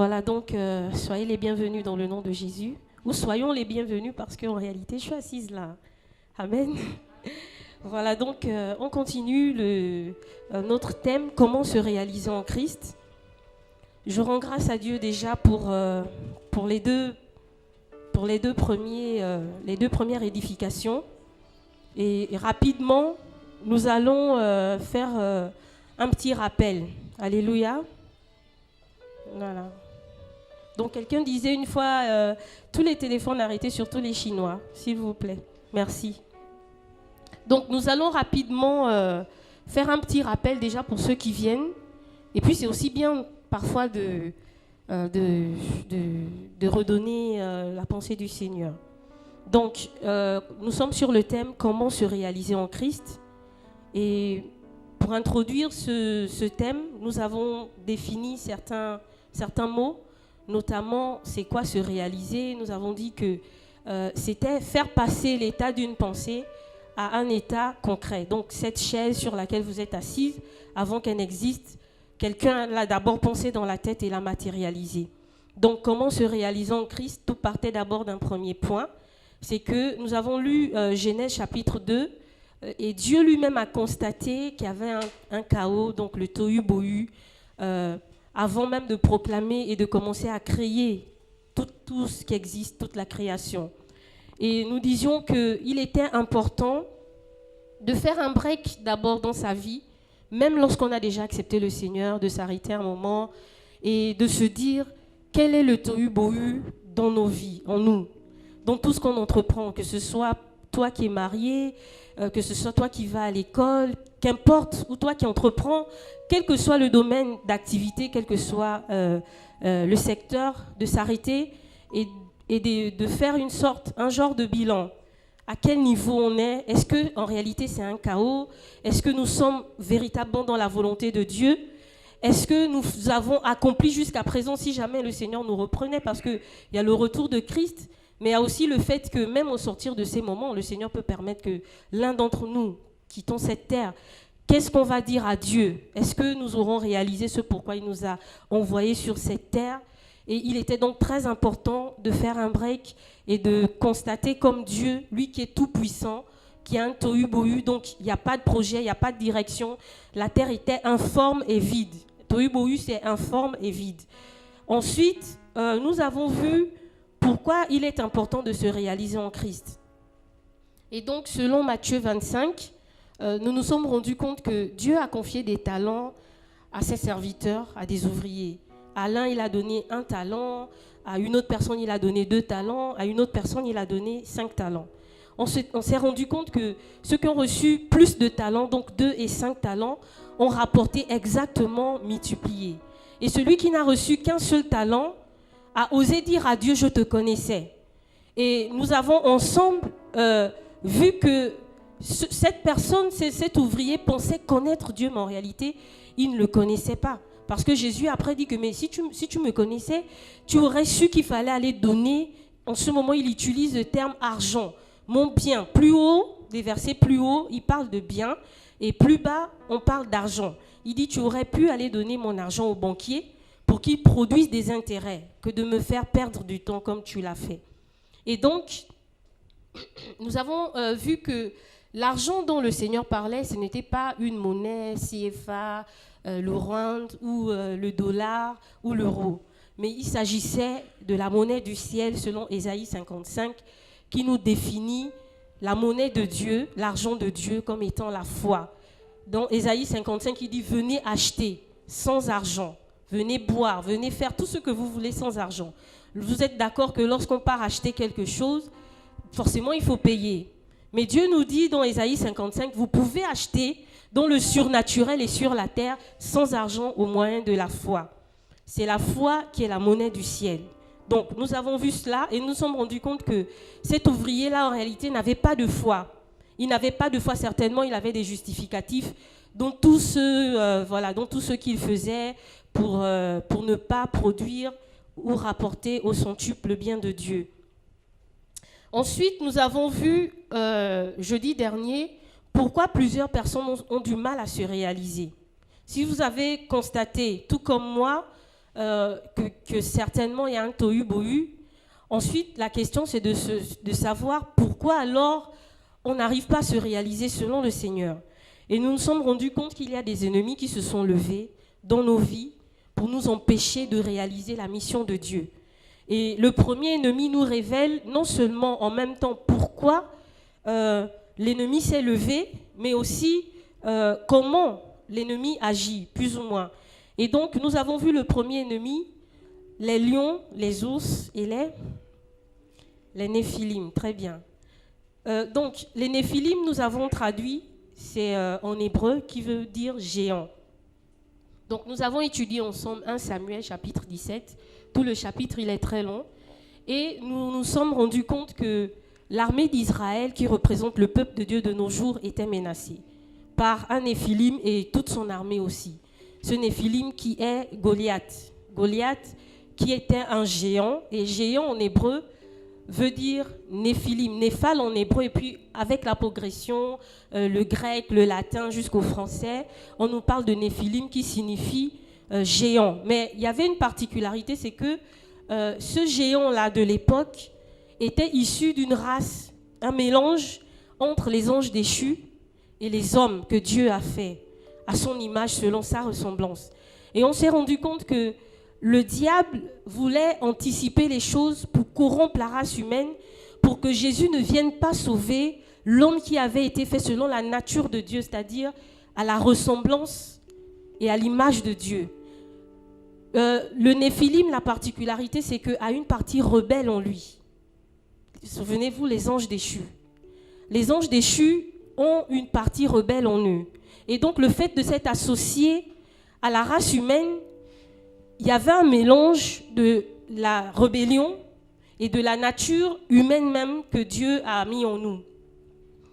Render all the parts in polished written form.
Voilà, donc soyez les bienvenus dans le nom de Jésus, ou soyons les bienvenus parce qu'en réalité, je suis assise là. Amen. Voilà, donc on continue notre thème, comment se réaliser en Christ. Je rends grâce à Dieu déjà pour les deux premières édifications. Et rapidement, nous allons faire un petit rappel. Alléluia. Voilà. Donc quelqu'un disait une fois, tous les téléphones arrêtés, surtout les Chinois, s'il vous plaît. Merci. Donc nous allons rapidement faire un petit rappel déjà pour ceux qui viennent. Et puis c'est aussi bien parfois de redonner la pensée du Seigneur. Donc nous sommes sur le thème comment se réaliser en Christ. Et pour introduire ce thème, nous avons défini certains mots, notamment c'est quoi se réaliser. Nous avons dit que c'était faire passer l'état d'une pensée à un état concret. Donc cette chaise sur laquelle vous êtes assise, avant qu'elle n'existe, quelqu'un l'a d'abord pensé dans la tête et l'a matérialisé. Donc comment se réaliser en Christ? Tout partait d'abord d'un premier point, c'est que nous avons lu Genèse chapitre 2, et Dieu lui-même a constaté qu'il y avait un chaos, donc le tohu-bohu, avant même de proclamer et de commencer à créer tout ce qui existe, toute la création. Et nous disions qu'il était important de faire un break d'abord dans sa vie, même lorsqu'on a déjà accepté le Seigneur, de s'arrêter un moment et de se dire quel est le tohu-bohu dans nos vies, en nous, dans tout ce qu'on entreprend, que ce soit toi qui es marié, que ce soit toi qui vas à l'école, qu'importe, ou toi qui entreprends, quel que soit le domaine d'activité, quel que soit le secteur, de s'arrêter et de faire un genre de bilan. À quel niveau on est? Est-ce qu'en réalité c'est un chaos? Est-ce que nous sommes véritablement dans la volonté de Dieu? Est-ce que nous avons accompli jusqu'à présent, si jamais le Seigneur nous reprenait? Parce qu'il y a le retour de Christ, mais il y a aussi le fait que même au sortir de ces moments, le Seigneur peut permettre que l'un d'entre nous quittons cette terre. Qu'est-ce qu'on va dire à Dieu? Est-ce que nous aurons réalisé ce pourquoi il nous a envoyés sur cette terre? Et il était donc très important de faire un break et de constater comme Dieu, lui qui est tout puissant, qui a un tohu-bohu, donc il n'y a pas de projet, il n'y a pas de direction. La terre était informe et vide. Tohu-bohu, c'est informe et vide. Ensuite, nous avons vu pourquoi il est important de se réaliser en Christ. Et donc, selon Matthieu 25, nous nous sommes rendus compte que Dieu a confié des talents à ses serviteurs, à des ouvriers. À l'un, il a donné 1 talent, à une autre personne, il a donné 2 talents, à une autre personne, il a donné 5 talents. On s'est rendu compte que ceux qui ont reçu plus de talents, donc 2 et 5 talents, ont rapporté exactement multiplié. Et celui qui n'a reçu qu'un seul talent a osé dire à Dieu, je te connaissais. Et nous avons ensemble vu que cette personne, cet ouvrier pensait connaître Dieu, mais en réalité, il ne le connaissait pas. Parce que Jésus après dit que mais si tu me connaissais, tu aurais su qu'il fallait aller donner. En ce moment, il utilise le terme argent. Mon bien. Plus haut, des versets plus haut, il parle de bien. Et plus bas, on parle d'argent. Il dit, tu aurais pu aller donner mon argent au banquier pour qu'il produise des intérêts que de me faire perdre du temps comme tu l'as fait. Et donc, nous avons vu que l'argent dont le Seigneur parlait, ce n'était pas une monnaie CFA, le rand ou le dollar ou l'euro. Mais il s'agissait de la monnaie du ciel selon Ésaïe 55 qui nous définit la monnaie de Dieu, l'argent de Dieu comme étant la foi. Dans Ésaïe 55, il dit « Venez acheter sans argent, venez boire, venez faire tout ce que vous voulez sans argent. » Vous êtes d'accord que lorsqu'on part acheter quelque chose, forcément il faut payer. Mais Dieu nous dit dans Ésaïe 55, vous pouvez acheter dont le surnaturel est sur la terre sans argent au moyen de la foi. C'est la foi qui est la monnaie du ciel. Donc nous avons vu cela et nous nous sommes rendus compte que cet ouvrier-là en réalité n'avait pas de foi. Il n'avait pas de foi certainement, il avait des justificatifs dont tout ce qu'il faisait pour ne pas produire ou rapporter au centuple le bien de Dieu. Ensuite, nous avons vu jeudi dernier pourquoi plusieurs personnes ont du mal à se réaliser. Si vous avez constaté, tout comme moi, que certainement il y a un tohu-bohu. Ensuite, la question, c'est de savoir pourquoi alors on n'arrive pas à se réaliser selon le Seigneur. Et nous nous sommes rendus compte qu'il y a des ennemis qui se sont levés dans nos vies pour nous empêcher de réaliser la mission de Dieu. Et le premier ennemi nous révèle non seulement en même temps pourquoi l'ennemi s'est levé, mais aussi comment l'ennemi agit, plus ou moins. Et donc, nous avons vu le premier ennemi, les lions, les ours et les néphilim. Très bien. Donc, les néphilim, nous avons traduit, c'est en hébreu, qui veut dire géant. Donc, nous avons étudié ensemble 1 Samuel, chapitre 17. Tout le chapitre, il est très long. Et nous nous sommes rendus compte que l'armée d'Israël, qui représente le peuple de Dieu de nos jours, était menacée par un néphilim et toute son armée aussi. Ce néphilim qui est Goliath. Goliath qui était un géant. Et géant en hébreu veut dire néphilim. Néphal en hébreu. Et puis avec la progression, le grec, le latin jusqu'au français, on nous parle de néphilim qui signifie géant. Mais il y avait une particularité, c'est que ce géant-là de l'époque était issu d'une race, un mélange entre les anges déchus et les hommes que Dieu a fait à son image selon sa ressemblance. Et on s'est rendu compte que le diable voulait anticiper les choses pour corrompre la race humaine, pour que Jésus ne vienne pas sauver l'homme qui avait été fait selon la nature de Dieu, c'est-à-dire à la ressemblance et à l'image de Dieu. Le néphilim, la particularité, c'est qu'à une partie rebelle en lui. Souvenez-vous, les anges déchus. Les anges déchus ont une partie rebelle en eux. Et donc, le fait de s'être associé à la race humaine, il y avait un mélange de la rébellion et de la nature humaine même que Dieu a mis en nous.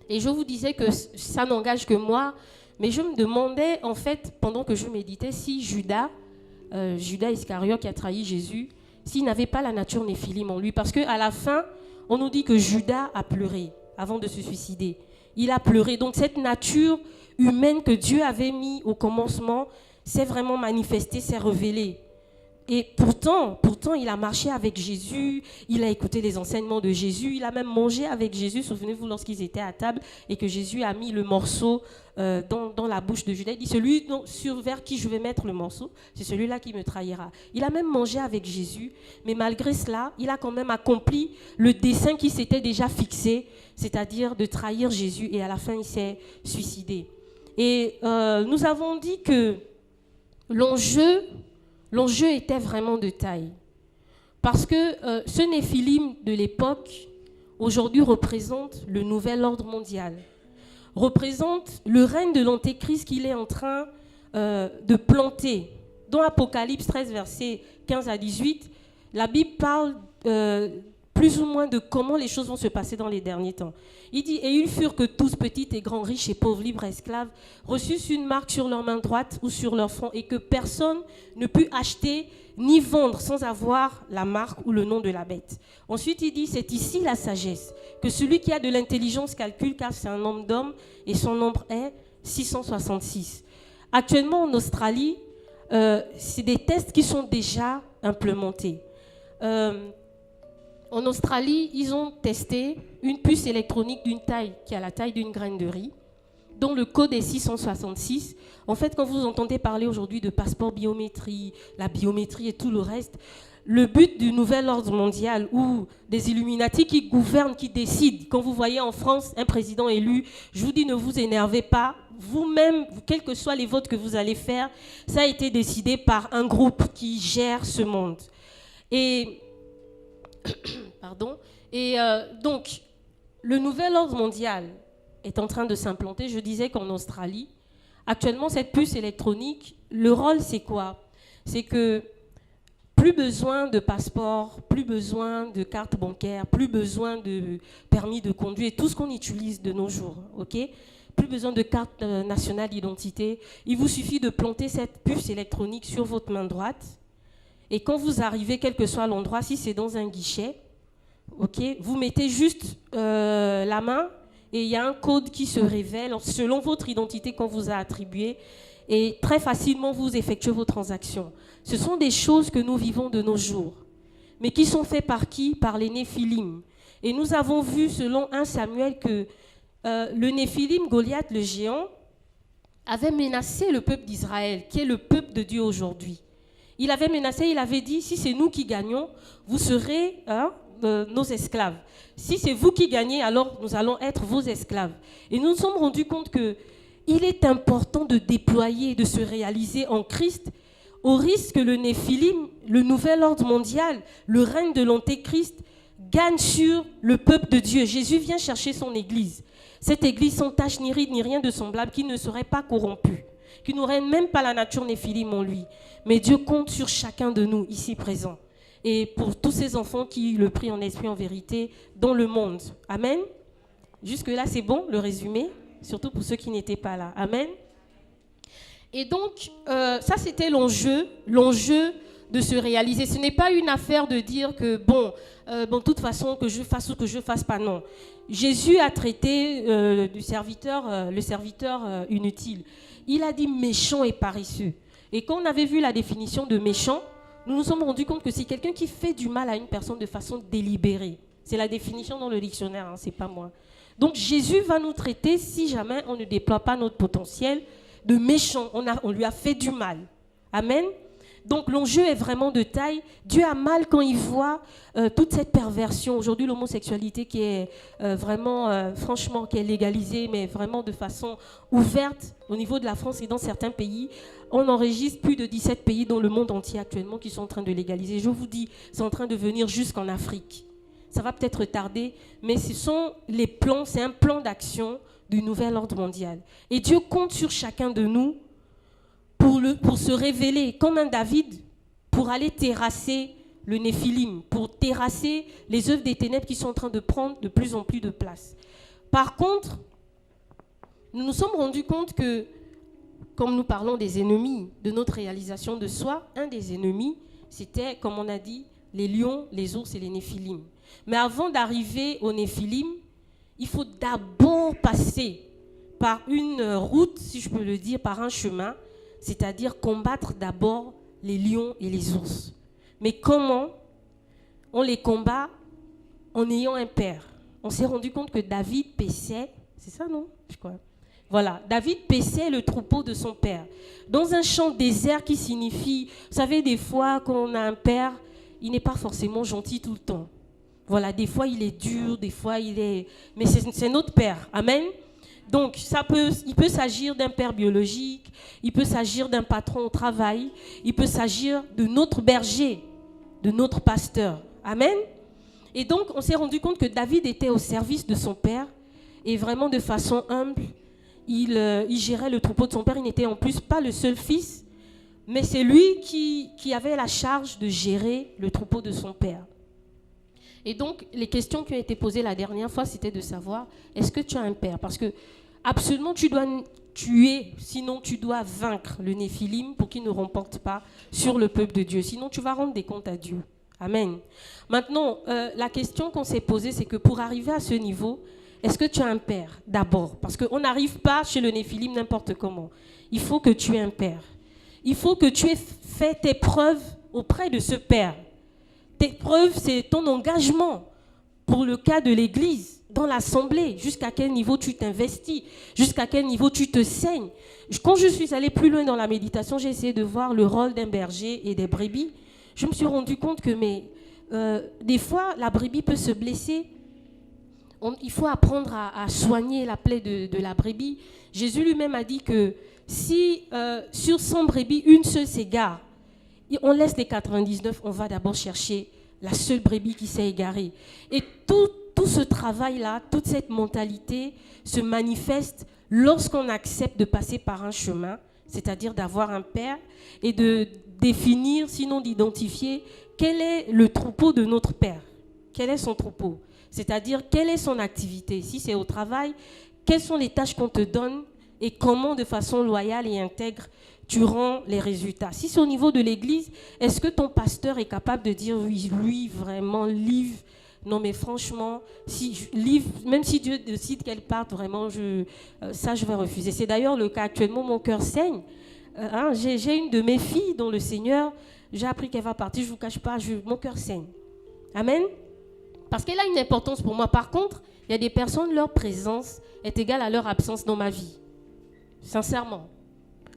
Et je vous disais que ça n'engage que moi, mais je me demandais, en fait, pendant que je méditais, si Judas Iscariote qui a trahi Jésus, s'il n'avait pas la nature néphilim en lui. Parce qu'à la fin, on nous dit que Judas a pleuré avant de se suicider. Il a pleuré. Donc cette nature humaine que Dieu avait mis au commencement s'est vraiment manifestée, s'est révélée. Et pourtant, il a marché avec Jésus, il a écouté les enseignements de Jésus, il a même mangé avec Jésus. Souvenez-vous lorsqu'ils étaient à table et que Jésus a mis le morceau dans la bouche de Judas. Il dit, celui vers qui je vais mettre le morceau, c'est celui-là qui me trahira. Il a même mangé avec Jésus, mais malgré cela, il a quand même accompli le dessein qui s'était déjà fixé, c'est-à-dire de trahir Jésus, et à la fin, il s'est suicidé. Et nous avons dit que l'enjeu était vraiment de taille. Parce que ce néphilim de l'époque, aujourd'hui, représente le nouvel ordre mondial. Représente le règne de l'Antéchrist qu'il est en train de planter. Dans Apocalypse 13, versets 15 à 18, la Bible parle plus ou moins de comment les choses vont se passer dans les derniers temps. Il dit, et ils furent que tous, petits et grands, riches et pauvres, libres et esclaves, reçussent une marque sur leur main droite ou sur leur front, et que personne ne put acheter ni vendre sans avoir la marque ou le nom de la bête. Ensuite, il dit, c'est ici la sagesse, que celui qui a de l'intelligence calcule, car c'est un nombre d'hommes, et son nombre est 666. Actuellement, en Australie, c'est des tests qui sont déjà implémentés. En Australie, ils ont testé une puce électronique d'une taille qui a la taille d'une graine de riz, dont le code est 666. En fait, quand vous entendez parler aujourd'hui de passeport biométrie, la biométrie et tout le reste, le but du nouvel ordre mondial ou des Illuminati qui gouvernent, qui décident, quand vous voyez en France un président élu, je vous dis ne vous énervez pas, vous-même, quels que soient les votes que vous allez faire, ça a été décidé par un groupe qui gère ce monde. Et donc, le nouvel ordre mondial est en train de s'implanter. Je disais qu'en Australie, actuellement, cette puce électronique, le rôle, c'est quoi? C'est que plus besoin de passeport, plus besoin de carte bancaire, plus besoin de permis de conduire, tout ce qu'on utilise de nos jours, ok? Plus besoin de carte nationale d'identité. Il vous suffit de planter cette puce électronique sur votre main droite. Et quand vous arrivez, quel que soit l'endroit, si c'est dans un guichet, okay, vous mettez juste la main et il y a un code qui se révèle selon votre identité qu'on vous a attribuée. et très facilement vous effectuez vos transactions. Ce sont des choses que nous vivons de nos jours. Mais qui sont faites par qui? Par les Néphilim. Et nous avons vu, selon 1 Samuel, que le Néphilim, Goliath, le géant, avait menacé le peuple d'Israël, qui est le peuple de Dieu aujourd'hui. Il avait menacé, il avait dit, si c'est nous qui gagnons, vous serez nos esclaves. Si c'est vous qui gagnez, alors nous allons être vos esclaves. Et nous nous sommes rendus compte qu'il est important de déployer, de se réaliser en Christ, au risque que le Néphilim, le nouvel ordre mondial, le règne de l'Antéchrist, gagne sur le peuple de Dieu. Jésus vient chercher son église. Cette église sans tache ni ride ni rien de semblable, qui ne serait pas corrompue, qui n'aurait même pas la nature Néphilim en lui. Mais Dieu compte sur chacun de nous ici présents. Et pour tous ces enfants qui le prient en esprit, en vérité, dans le monde. Amen. Jusque-là, c'est bon, le résumé, surtout pour ceux qui n'étaient pas là. Amen. Et donc, ça, c'était l'enjeu de se réaliser. Ce n'est pas une affaire de dire que, de toute façon, que je fasse ou que je ne fasse pas, non. Jésus a traité le serviteur inutile. Il a dit méchant et paresseux. Et quand on avait vu la définition de méchant, nous nous sommes rendus compte que c'est quelqu'un qui fait du mal à une personne de façon délibérée. C'est la définition dans le dictionnaire, hein, c'est pas moi. Donc Jésus va nous traiter, si jamais on ne déploie pas notre potentiel, de méchant. On lui a fait du mal. Amen. Donc l'enjeu est vraiment de taille. Dieu a mal quand il voit toute cette perversion. Aujourd'hui, l'homosexualité qui est franchement, qui est légalisée, mais vraiment de façon ouverte au niveau de la France et dans certains pays. On enregistre plus de 17 pays dans le monde entier actuellement qui sont en train de légaliser. Je vous dis, c'est en train de venir jusqu'en Afrique. Ça va peut-être tarder, mais ce sont les plans, c'est un plan d'action du nouvel ordre mondial. Et Dieu compte sur chacun de nous pour se révéler comme un David, pour aller terrasser le Néphilim, pour terrasser les œuvres des ténèbres qui sont en train de prendre de plus en plus de place. Par contre, nous nous sommes rendus compte que, comme nous parlons des ennemis de notre réalisation de soi, un des ennemis, c'était, comme on a dit, les lions, les ours et les Néphilim. Mais avant d'arriver aux Néphilim, il faut d'abord passer par une route, si je peux le dire, par un chemin, c'est-à-dire combattre d'abord les lions et les ours. Mais comment on les combat en ayant un père? On s'est rendu compte que David paissait, c'est ça non? Je crois. Voilà, David paissait le troupeau de son père. Dans un champ désert qui signifie, vous savez, des fois, quand on a un père, il n'est pas forcément gentil tout le temps. Voilà, des fois, il est dur, des fois, il est... Mais c'est notre père, amen. Donc, il peut s'agir d'un père biologique, il peut s'agir d'un patron au travail, il peut s'agir de notre berger, de notre pasteur. Amen. Et donc, on s'est rendu compte que David était au service de son père et vraiment de façon humble, il gérait le troupeau de son père. Il n'était en plus pas le seul fils, mais c'est lui qui avait la charge de gérer le troupeau de son père. Et donc, les questions qui ont été posées la dernière fois, c'était de savoir, est-ce que tu as un père? Parce que, absolument, tu dois tuer, sinon tu dois vaincre le Néphilim pour qu'il ne remporte pas sur le peuple de Dieu. Sinon, tu vas rendre des comptes à Dieu. Amen. Maintenant, la question qu'on s'est posée, c'est que pour arriver à ce niveau, est-ce que tu as un père d'abord? Parce qu'on n'arrive pas chez le Néphilim n'importe comment. Il faut que tu aies un père. Il faut que tu aies fait tes preuves auprès de ce père. Tes preuves, c'est ton engagement pour le cas de l'Église, dans l'Assemblée, jusqu'à quel niveau tu t'investis, jusqu'à quel niveau tu te saignes. Quand je suis allée plus loin dans la méditation, j'ai essayé de voir le rôle d'un berger et des brebis. Je me suis rendu compte que des fois, la brebis peut se blesser. Il faut apprendre à soigner la plaie de la brebis. Jésus lui-même a dit que si sur 100 brebis, une seule s'égare, on laisse les 99, on va d'abord chercher la seule brebis qui s'est égarée. Et tout ce travail-là, toute cette mentalité se manifeste lorsqu'on accepte de passer par un chemin, c'est-à-dire d'avoir un père et de définir, sinon d'identifier, quel est le troupeau de notre père. Quel est son troupeau? C'est-à-dire, quelle est son activité? Si c'est au travail, quelles sont les tâches qu'on te donne et comment, de façon loyale et intègre, tu rends les résultats. Si c'est au niveau de l'église, est-ce que ton pasteur est capable de dire, oui, lui, vraiment, livre, non mais franchement, même si Dieu décide qu'elle parte, vraiment, ça je vais refuser. C'est d'ailleurs le cas actuellement, mon cœur saigne, J'ai une de mes filles dont le Seigneur, j'ai appris qu'elle va partir, je ne vous cache pas, mon cœur saigne. Amen. Parce qu'elle a une importance pour moi. Par contre, il y a des personnes, leur présence est égale à leur absence dans ma vie. Sincèrement.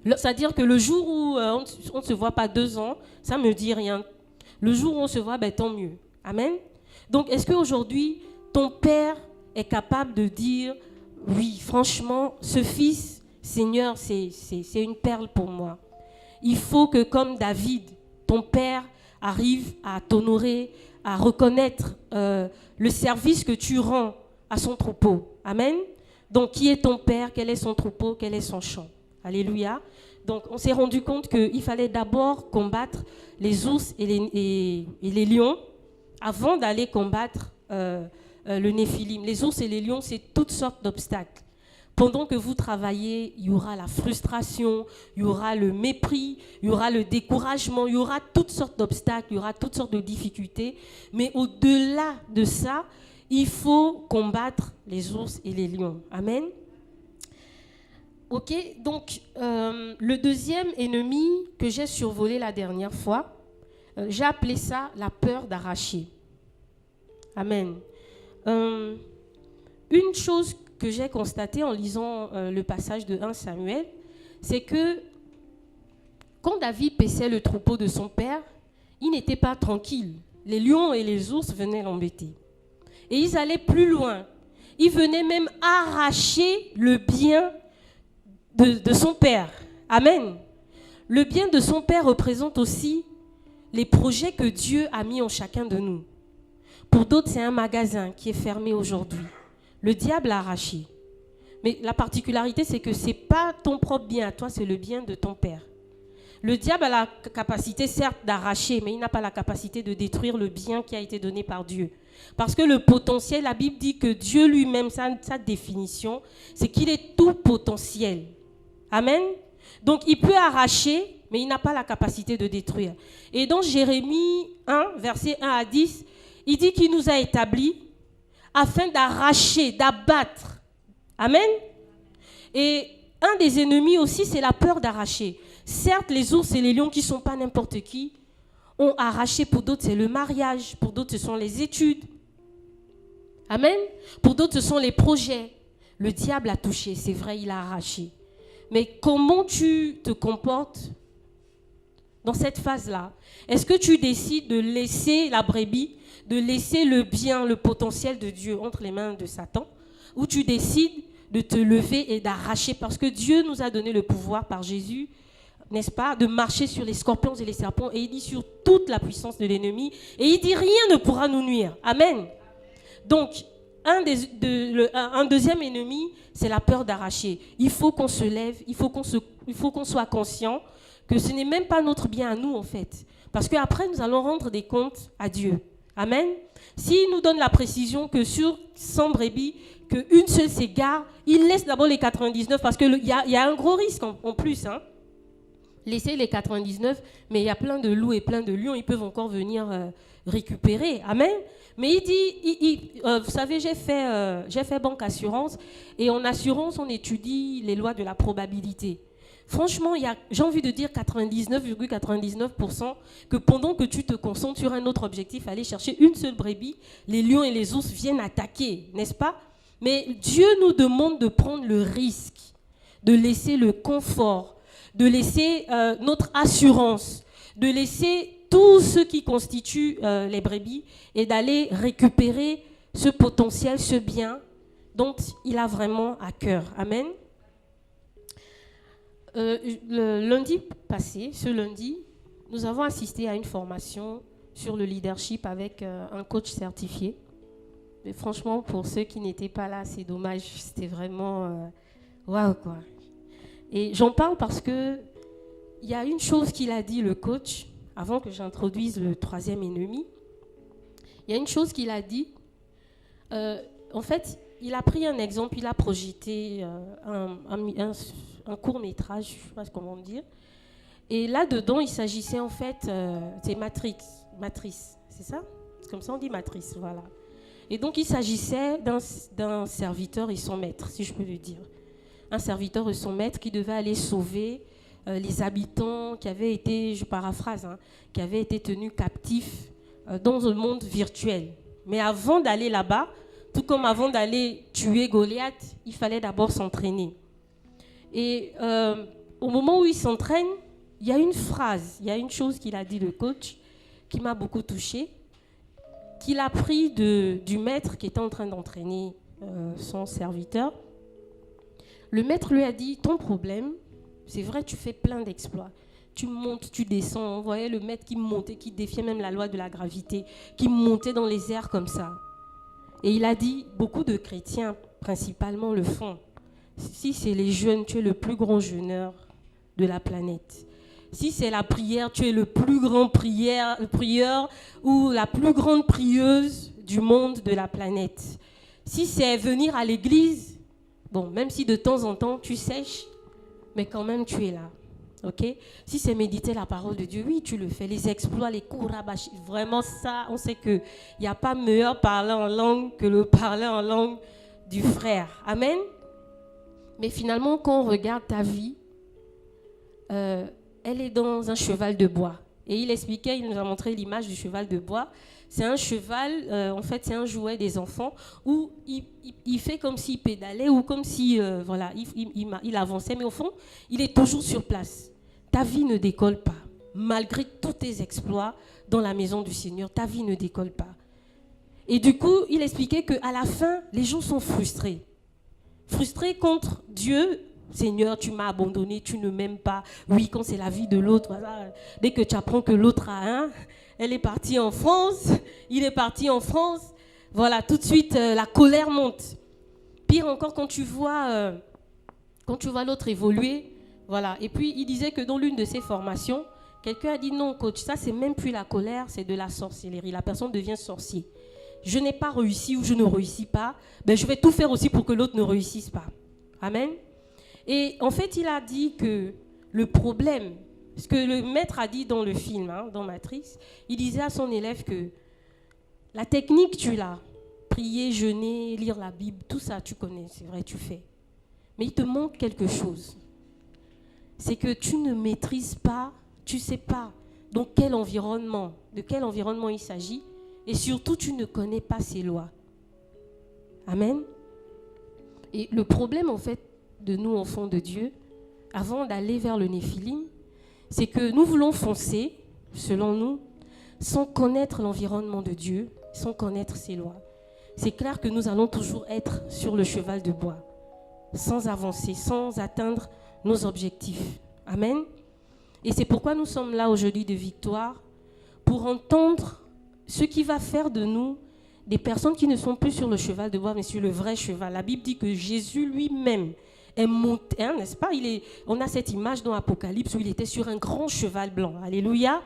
C'est-à-dire que le jour où on ne se voit pas 2 ans, ça ne me dit rien. Le jour où on se voit, tant mieux. Amen. Donc, est-ce qu'aujourd'hui, ton père est capable de dire, oui, franchement, ce fils, Seigneur, c'est une perle pour moi. Il faut que, comme David, ton père arrive à t'honorer, à reconnaître le service que tu rends à son troupeau. Amen. Donc, qui est ton père? Quel est son troupeau? Quel est son champ? Alléluia. Donc, on s'est rendu compte qu'il fallait d'abord combattre les ours et les lions avant d'aller combattre le Néphilim. Les ours et les lions, c'est toutes sortes d'obstacles. Pendant que vous travaillez, il y aura la frustration, il y aura le mépris, il y aura le découragement, il y aura toutes sortes d'obstacles, il y aura toutes sortes de difficultés. Mais au-delà de ça, il faut combattre les ours et les lions. Amen. Ok, donc le deuxième ennemi que j'ai survolé la dernière fois, j'ai appelé ça la peur d'arracher. Amen. Une chose que j'ai constatée en lisant le passage de 1 Samuel, c'est que quand David paissait le troupeau de son père, il n'était pas tranquille. Les lions et les ours venaient l'embêter. Et ils allaient plus loin. Ils venaient même arracher le bien de son père. Amen. Le bien de son père représente aussi les projets que Dieu a mis en chacun de nous. Pour d'autres, c'est un magasin qui est fermé aujourd'hui. Le diable l'a arraché. Mais la particularité, c'est que ce n'est pas ton propre bien à toi, c'est le bien de ton père. Le diable a la capacité, certes, d'arracher, mais il n'a pas la capacité de détruire le bien qui a été donné par Dieu. Parce que le potentiel, la Bible dit que Dieu lui-même, sa définition, c'est qu'il est tout potentiel. Amen. Donc, il peut arracher, mais il n'a pas la capacité de détruire. Et dans Jérémie 1, versets 1 à 10, il dit qu'il nous a établis afin d'arracher, d'abattre. Amen. Et un des ennemis aussi, c'est la peur d'arracher. Certes, les ours et les lions qui ne sont pas n'importe qui ont arraché. Pour d'autres, c'est le mariage. Pour d'autres, ce sont les études. Amen. Pour d'autres, ce sont les projets. Le diable a touché, c'est vrai, il a arraché. Mais comment tu te comportes dans cette phase-là? Est-ce que tu décides de laisser la brebis, de laisser le bien, le potentiel de Dieu entre les mains de Satan, ou tu décides de te lever et d'arracher? Parce que Dieu nous a donné le pouvoir par Jésus, n'est-ce pas, de marcher sur les scorpions et les serpents, et il dit sur toute la puissance de l'ennemi, et il dit rien ne pourra nous nuire. Amen. Donc, un deuxième ennemi, c'est la peur d'arracher. Il faut qu'on se lève, il faut qu'on soit conscient que ce n'est même pas notre bien à nous, en fait. Parce qu'après, nous allons rendre des comptes à Dieu. Amen. S'il nous donne la précision que sur 100 brebis, qu'une seule s'égare, il laisse d'abord les 99 parce qu'il y a un gros risque en plus. Hein. Laisser les 99, mais il y a plein de loups et plein de lions, ils peuvent encore venir récupérer. Amen. Mais il dit, vous savez, j'ai fait banque assurance, et en assurance, on étudie les lois de la probabilité. Franchement, j'ai envie de dire 99,99% que pendant que tu te concentres sur un autre objectif, aller chercher une seule brebis, les lions et les ours viennent attaquer, n'est-ce pas? Mais Dieu nous demande de prendre le risque, de laisser le confort, de laisser notre assurance, de laisser tout ce qui constitue les brebis et d'aller récupérer ce potentiel, ce bien dont il a vraiment à cœur. Amen. Le lundi passé, ce lundi, nous avons assisté à une formation sur le leadership avec un coach certifié. Mais franchement, pour ceux qui n'étaient pas là, c'est dommage. C'était vraiment waouh, quoi. Et j'en parle parce que il y a une chose qu'il a dit, le coach, avant que j'introduise le troisième ennemi. Il y a une chose qu'il a dit. En fait, il a pris un exemple, il a projeté un court-métrage, je ne sais pas comment dire. Et là-dedans, il s'agissait en fait, c'est Matrice, c'est ça? C'est comme ça on dit Matrice, voilà. Et donc, il s'agissait d'un serviteur et son maître, si je peux le dire. Un serviteur et son maître qui devait aller sauver les habitants qui avaient été, je paraphrase, qui avaient été tenus captifs dans un monde virtuel. Mais avant d'aller là-bas, tout comme avant d'aller tuer Goliath, il fallait d'abord s'entraîner. Et au moment où il s'entraîne, il y a une phrase, il y a une chose qu'il a dit, le coach, qui m'a beaucoup touchée, qu'il a pris du maître qui était en train d'entraîner son serviteur. Le maître lui a dit, ton problème, c'est vrai, tu fais plein d'exploits. Tu montes, tu descends. On voyait le maître qui montait, qui défiait même la loi de la gravité, qui montait dans les airs comme ça. Et il a dit, beaucoup de chrétiens, principalement, le font. Si c'est les jeûnes, tu es le plus grand jeûneur de la planète. Si c'est la prière, tu es le plus grand prieur ou la plus grande prieuse du monde, de la planète. Si c'est venir à l'église, bon, même si de temps en temps tu sèches, mais quand même tu es là. Okay? Si c'est méditer la parole de Dieu, oui, tu le fais. Les exploits, les kourabashi, vraiment ça, on sait qu'il n'y a pas meilleur parler en langue que le parler en langue du frère. Amen. Mais finalement, quand on regarde ta vie, elle est dans un cheval de bois. Et il expliquait, il nous a montré l'image du cheval de bois. C'est un cheval, en fait, c'est un jouet des enfants où il fait comme s'il pédalait ou comme si, voilà, il avançait. Mais au fond, il est toujours sur place. Ta vie ne décolle pas. Malgré tous tes exploits dans la maison du Seigneur, ta vie ne décolle pas. Et du coup, il expliquait qu'à la fin, les gens sont frustrés. Frustrés contre Dieu. Seigneur, tu m'as abandonné, tu ne m'aimes pas. Oui, quand c'est la vie de l'autre, voilà. Dès que tu apprends que l'autre a un, elle est partie en France, il est parti en France. Voilà, tout de suite, la colère monte. Pire encore, quand tu vois l'autre évoluer. Voilà. Et puis, il disait que dans l'une de ses formations, quelqu'un a dit non, coach, ça, c'est même plus la colère, c'est de la sorcellerie. La personne devient sorcier. Je n'ai pas réussi ou je ne réussis pas, ben, je vais tout faire aussi pour que l'autre ne réussisse pas. Amen. Et en fait, il a dit que le problème, ce que le maître a dit dans le film, dans Matrix, il disait à son élève que la technique, tu l'as. Prier, jeûner, lire la Bible, tout ça, tu connais, c'est vrai, tu fais. Mais il te manque quelque chose. C'est que tu ne maîtrises pas, tu ne sais pas de quel environnement il s'agit, et surtout, tu ne connais pas ses lois. Amen. Et le problème, en fait, de nous, enfants de Dieu, avant d'aller vers le Néphilim, c'est que nous voulons foncer, selon nous, sans connaître l'environnement de Dieu, sans connaître ses lois. C'est clair que nous allons toujours être sur le cheval de bois, sans avancer, sans atteindre nos objectifs. Amen. Et c'est pourquoi nous sommes là aujourd'hui de Victoire, pour entendre ce qui va faire de nous des personnes qui ne sont plus sur le cheval de bois, mais sur le vrai cheval. La Bible dit que Jésus lui-même est monté, n'est-ce pas? On a cette image dans l'Apocalypse où il était sur un grand cheval blanc. Alléluia.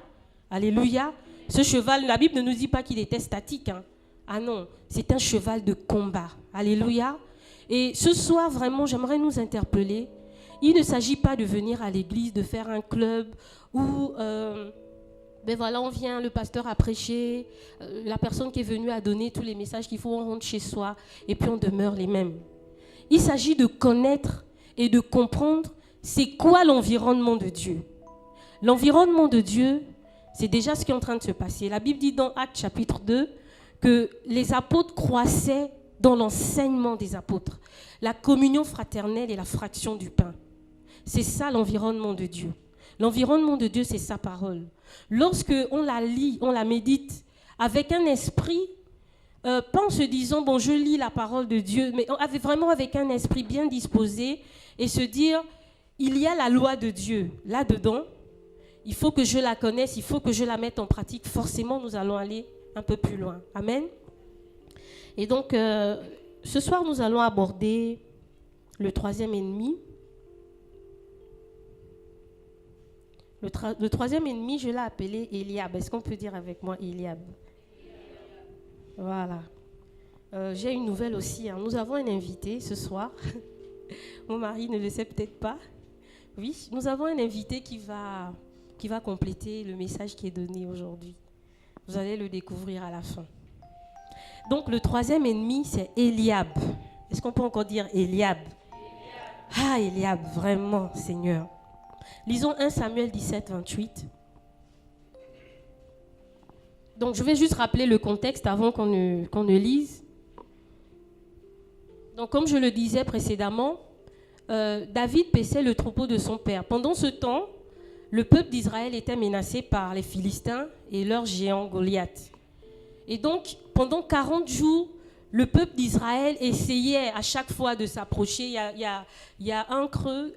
Alléluia. Ce cheval, la Bible ne nous dit pas qu'il était statique. Ah non, c'est un cheval de combat. Alléluia. Et ce soir, vraiment, j'aimerais nous interpeller. Il ne s'agit pas de venir à l'église, de faire un club où, ben voilà, on vient, le pasteur a prêché, la personne qui est venue a donné tous les messages qu'il faut, on rentre chez soi et puis on demeure les mêmes. Il s'agit de connaître et de comprendre c'est quoi l'environnement de Dieu. L'environnement de Dieu, c'est déjà ce qui est en train de se passer. La Bible dit dans Actes chapitre 2 que les apôtres croissaient dans l'enseignement des apôtres, la communion fraternelle et la fraction du pain. C'est ça l'environnement de Dieu. L'environnement de Dieu, c'est sa parole. Lorsque on la lit, on la médite avec un esprit, pas en se disant, bon, je lis la parole de Dieu, mais vraiment avec un esprit bien disposé et se dire, il y a la loi de Dieu là-dedans, il faut que je la connaisse, il faut que je la mette en pratique. Forcément, nous allons aller un peu plus loin. Amen. Et donc, ce soir, nous allons aborder le troisième ennemi. Le troisième ennemi, je l'ai appelé Eliab. Est-ce qu'on peut dire avec moi Eliab? Voilà. J'ai une nouvelle aussi. Nous avons un invité ce soir. Mon mari ne le sait peut-être pas. Oui, nous avons un invité qui va compléter le message qui est donné aujourd'hui. Vous allez le découvrir à la fin. Donc, le troisième ennemi, c'est Eliab. Est-ce qu'on peut encore dire Eliab? Ah, Eliab, vraiment, Seigneur. Lisons 1 Samuel 17, 28. Donc, je vais juste rappeler le contexte avant qu'on ne lise. Donc, comme je le disais précédemment, David paissait le troupeau de son père. Pendant ce temps, le peuple d'Israël était menacé par les Philistins et leur géant Goliath. Et donc, pendant 40 jours, le peuple d'Israël essayait à chaque fois de s'approcher. Il y a un creux,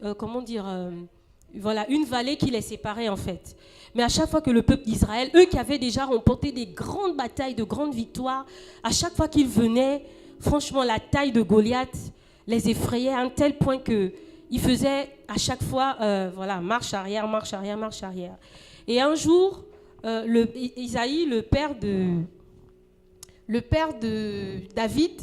voilà, une vallée qui les séparait en fait. Mais à chaque fois que le peuple d'Israël, eux qui avaient déjà remporté des grandes batailles, de grandes victoires, à chaque fois qu'ils venaient, franchement, la taille de Goliath les effrayait à un tel point qu'ils faisaient à chaque fois, marche arrière, marche arrière, marche arrière. Et un jour, Isaïe, le père de David,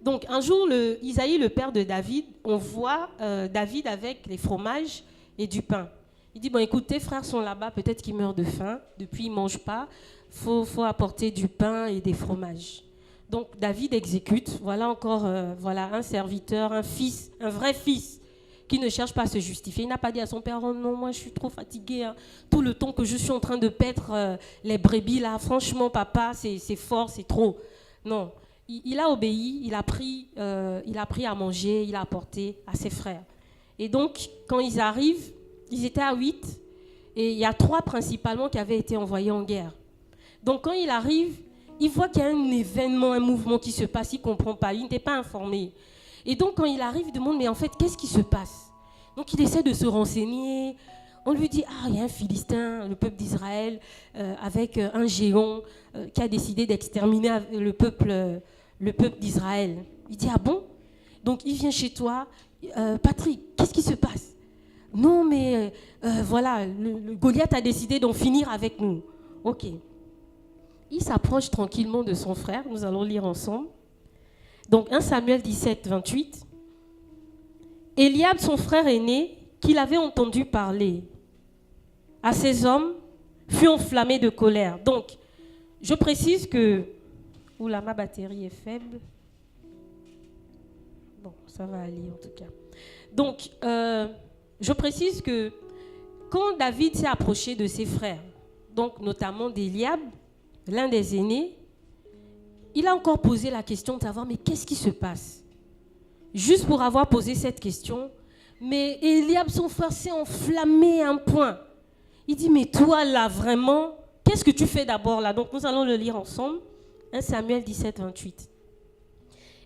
donc un jour, Isaïe, le père de David, on voit David avec les fromages et du pain. Il dit, bon écoute, tes frères sont là-bas, peut-être qu'ils meurent de faim, depuis ils ne mangent pas, faut apporter du pain et des fromages. Donc David exécute, voilà encore un serviteur, un fils, un vrai fils, qui ne cherche pas à se justifier. Il n'a pas dit à son père, oh non, moi je suis trop fatigué, hein. Tout le temps que je suis en train de paître les brebis là, franchement papa, c'est fort, c'est trop. Non, il a obéi, il a pris à manger, il a apporté à ses frères. Et donc quand ils arrivent, ils étaient à 8, et il y a 3 principalement qui avaient été envoyés en guerre. Donc quand il arrive, il voit qu'il y a un événement, un mouvement qui se passe, il ne comprend pas, il n'était pas informé. Et donc quand il arrive, il demande, mais en fait, qu'est-ce qui se passe? Donc il essaie de se renseigner. On lui dit, il y a un Philistin, le peuple d'Israël, avec un géant qui a décidé d'exterminer le peuple d'Israël. Il dit, ah bon? Donc il vient chez toi, Patrick, qu'est-ce qui se passe? Non, mais le Goliath a décidé d'en finir avec nous. Ok. Il s'approche tranquillement de son frère. Nous allons lire ensemble. Donc 1 Samuel 17, 28. Eliab, son frère aîné, qu'il avait entendu parler à ces hommes, fut enflammé de colère. Donc, je précise que... Oula, ma batterie est faible. Bon, ça va aller en tout cas. Donc, je précise que quand David s'est approché de ses frères, donc notamment d'Eliab, l'un des aînés, il a encore posé la question de savoir, mais qu'est-ce qui se passe? Juste pour avoir posé cette question, mais Eliab, son frère, s'est enflammé à un point. Il dit, mais toi là, vraiment, qu'est-ce que tu fais d'abord là? Donc nous allons le lire ensemble. 1 Samuel 17, 28.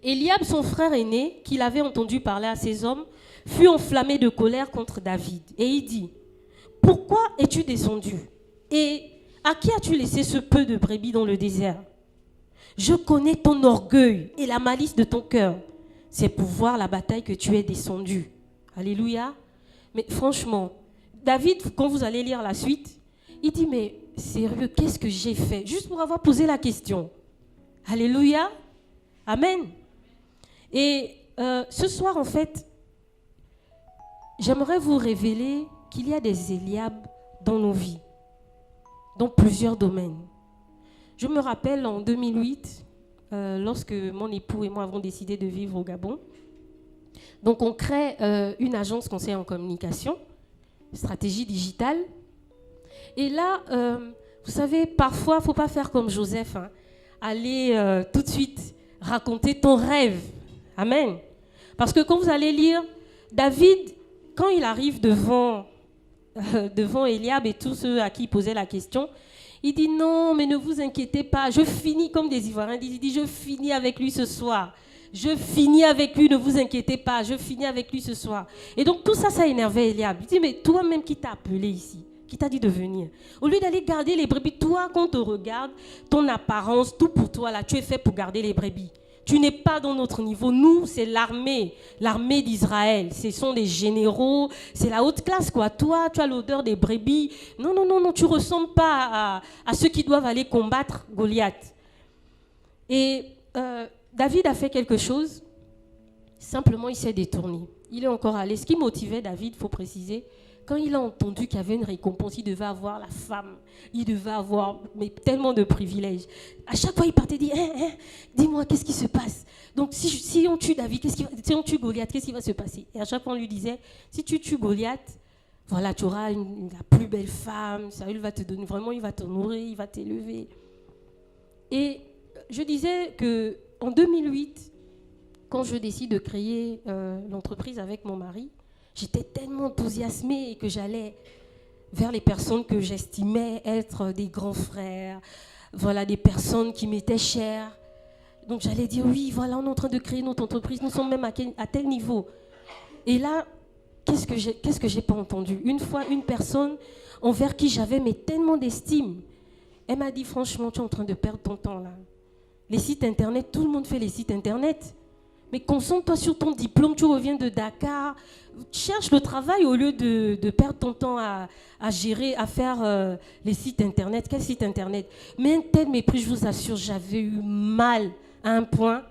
Eliab, son frère aîné, qu'il avait entendu parler à ses hommes, fut enflammé de colère contre David. Et il dit, pourquoi es-tu descendu? Et à qui as-tu laissé ce peu de brebis dans le désert? Je connais ton orgueil et la malice de ton cœur. C'est pour voir la bataille que tu es descendu. Alléluia. Mais franchement, David, quand vous allez lire la suite, il dit, mais sérieux, qu'est-ce que j'ai fait? Juste pour avoir posé la question. Alléluia. Amen. Et ce soir, en fait, j'aimerais vous révéler qu'il y a des Eliab dans nos vies, dans plusieurs domaines. Je me rappelle en 2008, lorsque mon époux et moi avons décidé de vivre au Gabon. Donc on crée une agence conseil en communication, stratégie digitale. Et là, vous savez, parfois, il ne faut pas faire comme Joseph, hein, aller tout de suite raconter ton rêve. Amen. Parce que quand vous allez lire, David, quand il arrive devant Eliab et tous ceux à qui il posait la question, il dit non, mais ne vous inquiétez pas, je finis comme des Ivoiriens, il dit je finis avec lui ce soir. Je finis avec lui, ne vous inquiétez pas, je finis avec lui ce soir. Et donc tout ça, ça énervait Eliab. Il dit, mais toi-même qui t'as appelé ici, qui t'a dit de venir, au lieu d'aller garder les brebis, toi, quand on te regarde, ton apparence, tout pour toi, là, tu es fait pour garder les brebis. Tu n'es pas dans notre niveau. Nous, c'est l'armée d'Israël. Ce sont des généraux, c'est la haute classe, quoi. Toi, tu as l'odeur des brebis. Non, non, non, non, tu ne ressembles pas à ceux qui doivent aller combattre Goliath. Et David a fait quelque chose. Simplement, il s'est détourné. Il est encore allé. Ce qui motivait David, il faut préciser, quand il a entendu qu'il y avait une récompense, il devait avoir la femme, il devait avoir tellement de privilèges. À chaque fois, il partait dire, dis-moi, qu'est-ce qui se passe? Donc, si on tue David, si on tue Goliath, qu'est-ce qui va se passer? Et à chaque fois, on lui disait, si tu tues Goliath, voilà, tu auras la plus belle femme, Saül va te donner, vraiment, il va te nourrir, il va t'élever. Et je disais qu'en 2008, quand je décide de créer l'entreprise avec mon mari, j'étais tellement enthousiasmée que j'allais vers les personnes que j'estimais être des grands frères, voilà, des personnes qui m'étaient chères. Donc j'allais dire, oui, voilà, on est en train de créer notre entreprise, nous sommes même à tel niveau. Et là, qu'est-ce que j'ai pas entendu? Une fois, une personne envers qui j'avais mais tellement d'estime, elle m'a dit, franchement, tu es en train de perdre ton temps là. Les sites internet, tout le monde fait les sites internet. Mais concentre-toi sur ton diplôme, tu reviens de Dakar, cherche le travail au lieu de perdre ton temps à gérer, à faire les sites internet. Quel site internet? Mais un tel mépris, je vous assure, j'avais eu mal à un point,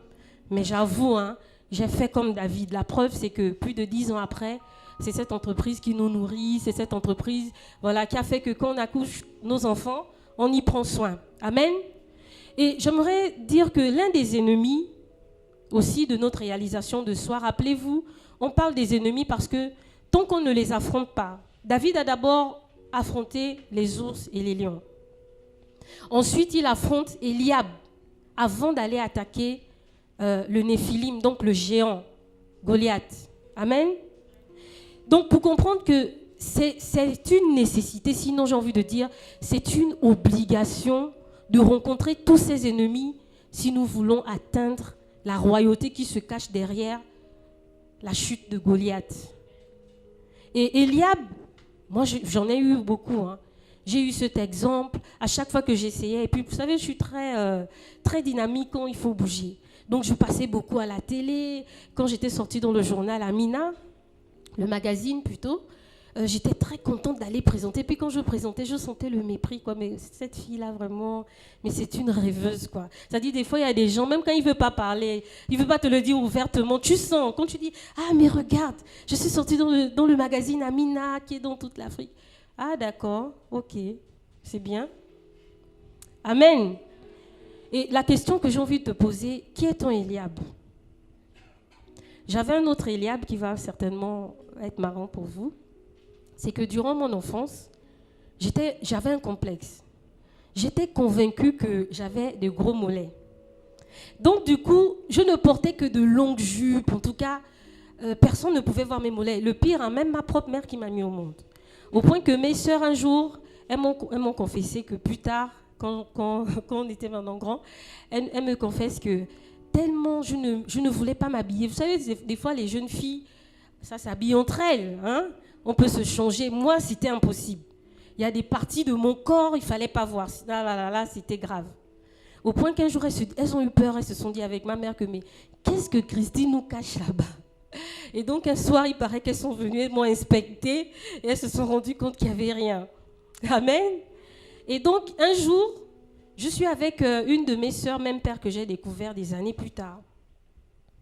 mais j'avoue, hein, j'ai fait comme David. La preuve, c'est que plus de 10 ans après, c'est cette entreprise qui nous nourrit, c'est cette entreprise, voilà, qui a fait que quand on accouche nos enfants, on y prend soin. Amen. Et j'aimerais dire que l'un des ennemis aussi de notre réalisation de soi, rappelez-vous, on parle des ennemis parce que tant qu'on ne les affronte pas, David a d'abord affronté les ours et les lions. Ensuite, il affronte Eliab avant d'aller attaquer le Néphilim, donc le géant Goliath. Amen. Donc pour comprendre que c'est une nécessité, sinon j'ai envie de dire, c'est une obligation de rencontrer tous ces ennemis si nous voulons atteindre la royauté qui se cache derrière la chute de Goliath. Et Eliab, moi j'en ai eu beaucoup. Hein. J'ai eu cet exemple à chaque fois que j'essayais. Et puis vous savez, je suis très dynamique quand il faut bouger. Donc je passais beaucoup à la télé. Quand j'étais sortie dans le journal Amina, le magazine plutôt, j'étais très contente d'aller présenter. Puis quand je présentais, je sentais le mépris, quoi. Mais cette fille-là, vraiment, mais c'est une rêveuse, quoi. C'est-à-dire, des fois, il y a des gens, même quand il ne veut pas parler, il ne veut pas te le dire ouvertement, tu sens, quand tu dis, ah, mais regarde, je suis sortie dans le magazine Amina, qui est dans toute l'Afrique. Ah, d'accord, ok, c'est bien. Amen. Et la question que j'ai envie de te poser, qui est ton Eliab? J'avais un autre Eliab qui va certainement être marrant pour vous. C'est que durant mon enfance, j'avais un complexe. J'étais convaincue que j'avais de gros mollets. Donc du coup, je ne portais que de longues jupes. En tout cas, personne ne pouvait voir mes mollets. Le pire, hein, même ma propre mère qui m'a mis au monde. Au point que mes sœurs, un jour, elles m'ont confessé que plus tard, quand on était maintenant grand, elles me confessent que tellement je ne voulais pas m'habiller. Vous savez, des fois, les jeunes filles, ça s'habille entre elles, hein. On peut se changer. Moi, c'était impossible. Il y a des parties de mon corps, il ne fallait pas voir. Là, c'était grave. Au point qu'un jour, elles ont eu peur. Elles se sont dit avec ma mère que, mais qu'est-ce que Christine nous cache là-bas? Et donc, un soir, il paraît qu'elles sont venues, elles m'ont inspectée et elles se sont rendues compte qu'il n'y avait rien. Amen. Et donc, un jour, je suis avec une de mes sœurs, même père que j'ai découvert des années plus tard.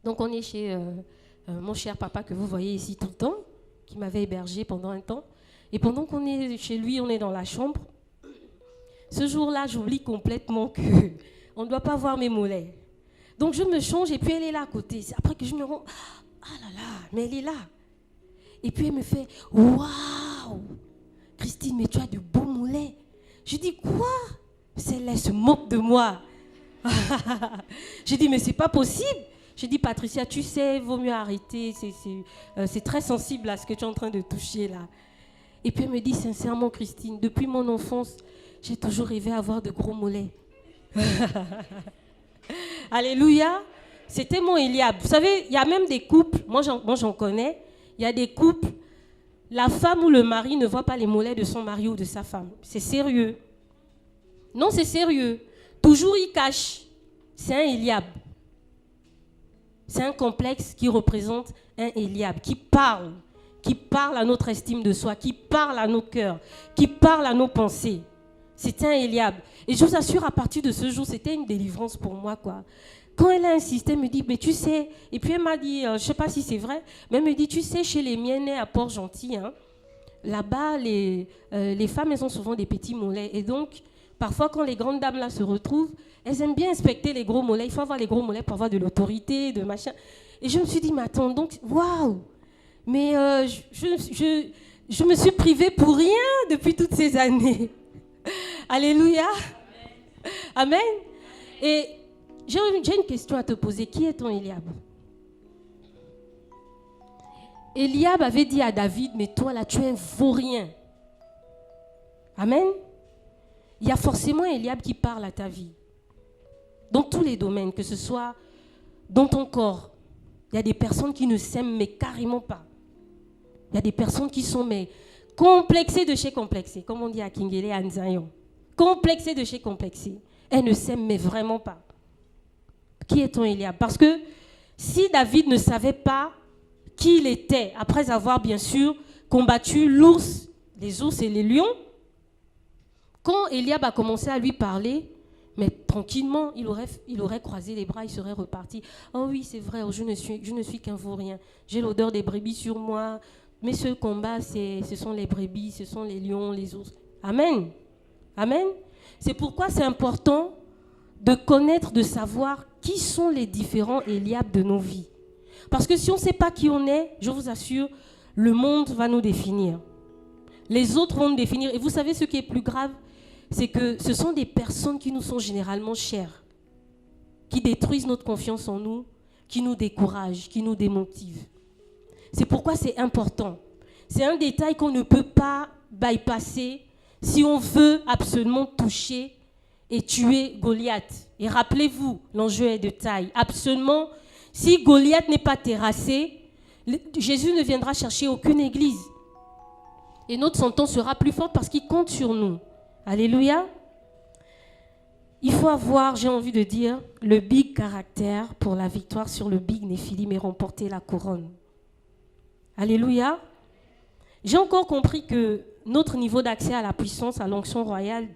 Donc, on est chez mon cher papa que vous voyez ici tout le temps, qui m'avait hébergé pendant un temps. Et pendant qu'on est chez lui, on est dans la chambre. Ce jour-là, j'oublie complètement qu'on ne doit pas voir mes mollets. Donc je me change et puis elle est là à côté. C'est après que je me rends, ah là là, mais elle est là. Et puis elle me fait, waouh, Christine, mais tu as de beaux mollets. Je dis, quoi? Celle-là, elle se moque de moi. J'ai dit, mais c'est pas possible. J'ai dit, Patricia, tu sais, il vaut mieux arrêter. C'est très sensible à ce que tu es en train de toucher là. Et puis elle me dit, sincèrement, Christine, depuis mon enfance, j'ai toujours rêvé avoir de gros mollets. Alléluia. C'était mon Eliab. Vous savez, il y a même des couples, moi j'en connais, il y a des couples, la femme ou le mari ne voit pas les mollets de son mari ou de sa femme. C'est sérieux. Non, c'est sérieux. Toujours il cache. C'est un Eliab. C'est un complexe qui représente un Eliab, qui parle à notre estime de soi, qui parle à nos cœurs, qui parle à nos pensées. C'est un Eliab. Et je vous assure, à partir de ce jour, c'était une délivrance pour moi, quoi. Quand elle a insisté, elle me dit, mais tu sais, et puis elle m'a dit, je ne sais pas si c'est vrai, mais elle me dit, tu sais, chez les miennes à Port-Gentil, hein, là-bas, les femmes, elles ont souvent des petits mollets. Et donc, Parfois, quand les grandes dames là se retrouvent, elles aiment bien inspecter les gros mollets. Il faut avoir les gros mollets pour avoir de l'autorité, de machin. Et je me suis dit, mais attends, donc, waouh! Mais je me suis privée pour rien depuis toutes ces années. Alléluia. Amen. Et j'ai une question à te poser. Qui est ton Eliab? Eliab avait dit à David, mais toi là, tu es un vaurien. Amen. Il y a forcément un Eliab qui parle à ta vie. Dans tous les domaines, que ce soit dans ton corps. Il y a des personnes qui ne s'aiment, mais carrément pas. Il y a des personnes qui sont mais complexées de chez complexées, comme on dit à Kingele et à Nzayon. Complexées de chez complexées. Elles ne s'aiment, mais vraiment pas. Qui est ton Eliab? Parce que si David ne savait pas qui il était, après avoir bien sûr combattu l'ours, les ours et les lions, quand Eliab a commencé à lui parler, mais tranquillement, il aurait croisé les bras, il serait reparti. Oh oui, c'est vrai, je ne suis qu'un vaurien. J'ai l'odeur des brebis sur moi. Mais ce combat, ce sont les brebis, ce sont les lions, les ours. Amen. Amen. C'est pourquoi c'est important de connaître, de savoir qui sont les différents Eliab de nos vies. Parce que si on ne sait pas qui on est, je vous assure, le monde va nous définir. Les autres vont nous définir. Et vous savez ce qui est plus grave? C'est que ce sont des personnes qui nous sont généralement chères, qui détruisent notre confiance en nous, qui nous découragent, qui nous démotivent. C'est pourquoi c'est important. C'est un détail qu'on ne peut pas bypasser si on veut absolument toucher et tuer Goliath. Et rappelez-vous, l'enjeu est de taille. Absolument, si Goliath n'est pas terrassé, Jésus ne viendra chercher aucune église. Et notre sentence sera plus forte parce qu'il compte sur nous. Alléluia. Il faut avoir, j'ai envie de dire, le big caractère pour la victoire sur le big Néphilim et remporter la couronne. Alléluia. J'ai encore compris que notre niveau d'accès à la puissance, à l'onction royale,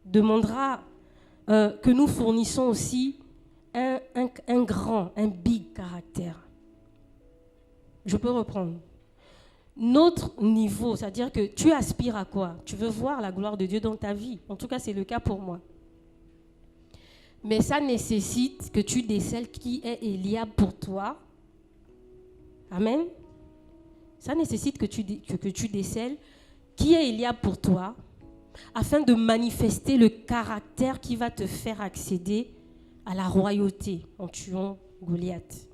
demandera que nous fournissons aussi un big caractère. Je peux reprendre. Notre niveau, c'est-à-dire que tu aspires à quoi? Tu veux voir la gloire de Dieu dans ta vie. En tout cas, c'est le cas pour moi. Mais ça nécessite que tu décèles qui est Eliab pour toi. Amen. Ça nécessite que tu décèles qui est Eliab pour toi, afin de manifester le caractère qui va te faire accéder à la royauté en tuant Goliath.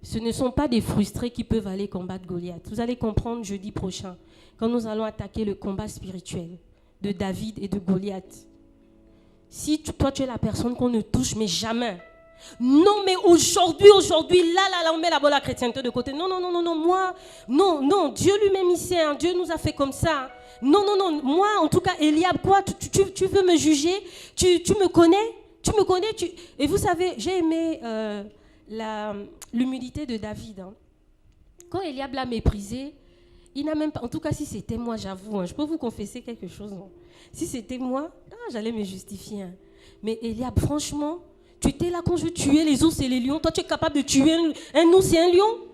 Ce ne sont pas des frustrés qui peuvent aller combattre Goliath. Vous allez comprendre jeudi prochain, quand nous allons attaquer le combat spirituel de David et de Goliath. Si toi tu es la personne qu'on ne touche mais jamais. Non, mais aujourd'hui, là, on met la chrétienté de côté. Non, moi, non, Dieu lui-même ici, hein, Dieu nous a fait comme ça. Non, moi, en tout cas, Eliab, quoi, tu veux me juger? Tu me connais? Et vous savez, j'ai aimé l'humilité de David. Hein. Quand Eliab l'a méprisé, il n'a même pas, en tout cas, si c'était moi, j'avoue, hein, je peux vous confesser quelque chose. Hein. Si c'était moi, j'allais me justifier. Hein. Mais Eliab, franchement, tu étais là quand je tuais les ours et les lions. Toi, tu es capable de tuer un ours et un lion?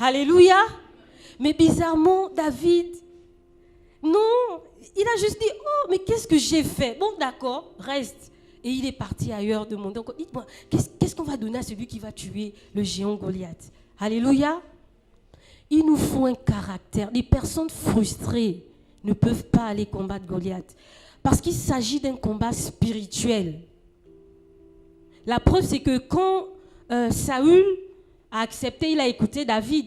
Alléluia. Mais bizarrement, David, non, il a juste dit, oh, mais qu'est-ce que j'ai fait? Bon, d'accord, reste. Et il est parti ailleurs demander encore, dites-moi, qu'est-ce qu'on va donner à celui qui va tuer le géant Goliath? Alléluia. Il nous faut un caractère. Les personnes frustrées ne peuvent pas aller combattre Goliath. Parce qu'il s'agit d'un combat spirituel. La preuve, c'est que quand Saül a accepté, il a écouté David.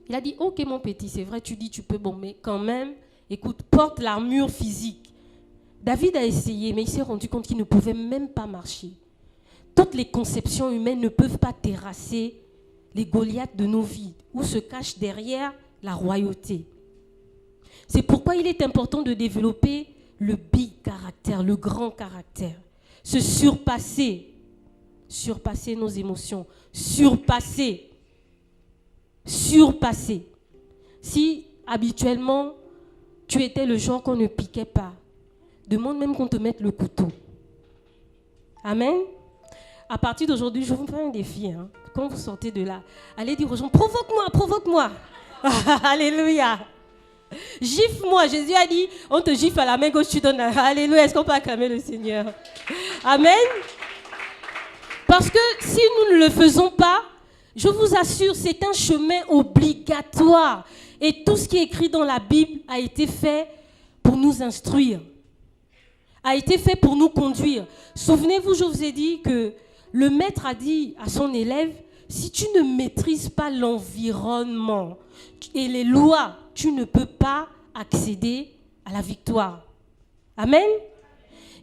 Il a dit, ok mon petit, c'est vrai, tu dis tu peux bomber. Quand même, écoute, porte l'armure physique. David a essayé, mais il s'est rendu compte qu'il ne pouvait même pas marcher. Toutes les conceptions humaines ne peuvent pas terrasser les Goliaths de nos vies, où se cache derrière la royauté. C'est pourquoi il est important de développer le big caractère, le grand caractère. Se surpasser nos émotions, surpasser. Si habituellement tu étais le genre qu'on ne piquait pas, demande même qu'on te mette le couteau. Amen. À partir d'aujourd'hui, je vous fais un défi. Hein. Quand vous sortez de là, allez dire aux gens, provoque-moi. Alléluia. Gifle-moi. Jésus a dit, on te gifle à la main gauche, tu donnes la... Alléluia, est-ce qu'on peut acclamer le Seigneur? Amen. Parce que si nous ne le faisons pas, je vous assure, c'est un chemin obligatoire. Et tout ce qui est écrit dans la Bible a été fait pour nous instruire, a été fait pour nous conduire. Souvenez-vous, je vous ai dit que le maître a dit à son élève, si tu ne maîtrises pas l'environnement et les lois, tu ne peux pas accéder à la victoire. Amen.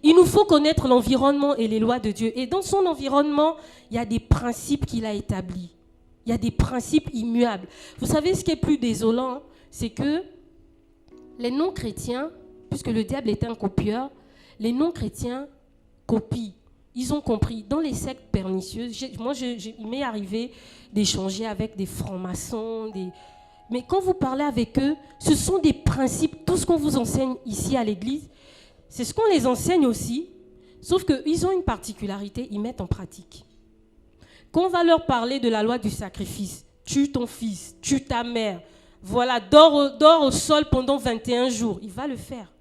Il nous faut connaître l'environnement et les lois de Dieu. Et dans son environnement, il y a des principes qu'il a établis. Il y a des principes immuables. Vous savez ce qui est plus désolant, c'est que les non-chrétiens, puisque le diable est un copieur, les non-chrétiens copient. Ils ont compris. Dans les sectes pernicieuses, il m'est arrivé d'échanger avec des francs-maçons. Mais quand vous parlez avec eux, ce sont des principes. Tout ce qu'on vous enseigne ici à l'église, c'est ce qu'on les enseigne aussi. Sauf qu'ils ont une particularité, ils mettent en pratique. Quand on va leur parler de la loi du sacrifice, tue ton fils, tue ta mère, voilà, dors au sol pendant 21 jours, il va le faire.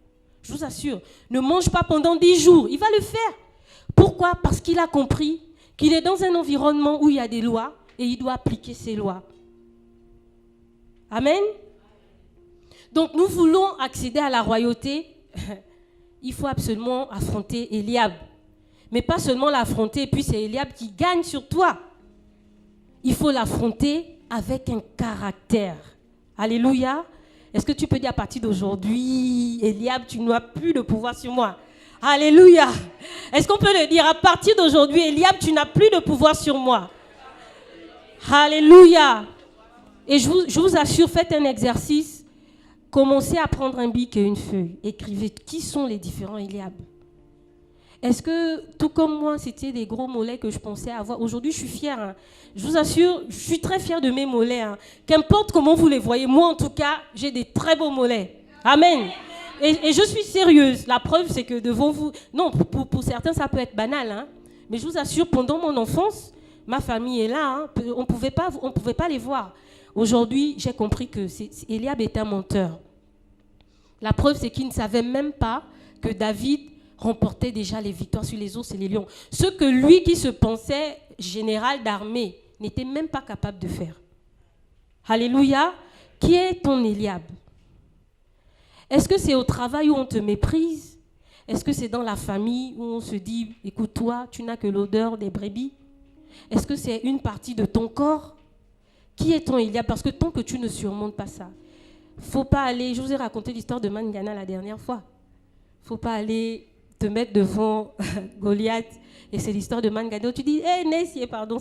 Je vous assure, ne mange pas pendant 10 jours, il va le faire. Pourquoi? Parce qu'il a compris qu'il est dans un environnement où il y a des lois et il doit appliquer ces lois. Amen. Donc nous voulons accéder à la royauté, il faut absolument affronter Eliab. Mais pas seulement l'affronter, et puis c'est Eliab qui gagne sur toi. Il faut l'affronter avec un caractère. Alléluia. Est-ce que tu peux dire à partir d'aujourd'hui, Eliab, tu n'as plus de pouvoir sur moi? Alléluia. Est-ce qu'on peut le dire à partir d'aujourd'hui, Eliab, tu n'as plus de pouvoir sur moi? Alléluia. Et je vous assure, faites un exercice. Commencez à prendre un bic et une feuille. Écrivez qui sont les différents Eliab. Est-ce que, tout comme moi, c'était des gros mollets que je pensais avoir? Aujourd'hui, je suis fière. Hein. Je vous assure, je suis très fière de mes mollets. Hein. Qu'importe comment vous les voyez, moi, en tout cas, j'ai des très beaux mollets. Amen. Et je suis sérieuse. La preuve, c'est que devant vous... Non, pour certains, ça peut être banal. Hein. Mais je vous assure, pendant mon enfance, ma famille est là. Hein. On ne pouvait pas les voir. Aujourd'hui, j'ai compris que Eliab est un menteur. La preuve, c'est qu'il ne savait même pas que David remportait déjà les victoires sur les ours et les lions. Ce que lui qui se pensait général d'armée n'était même pas capable de faire. Alléluia. Qui est ton Eliab? Est-ce que c'est au travail où on te méprise? Est-ce que c'est dans la famille où on se dit, écoute, toi, tu n'as que l'odeur des brebis? Est-ce que c'est une partie de ton corps? Qui est ton Eliab? Parce que tant que tu ne surmontes pas ça, faut pas aller, je vous ai raconté l'histoire de Mangana la dernière fois, faut pas aller te mettre devant Goliath, et c'est l'histoire de Mangana, tu dis, hé, Nessier, pardon,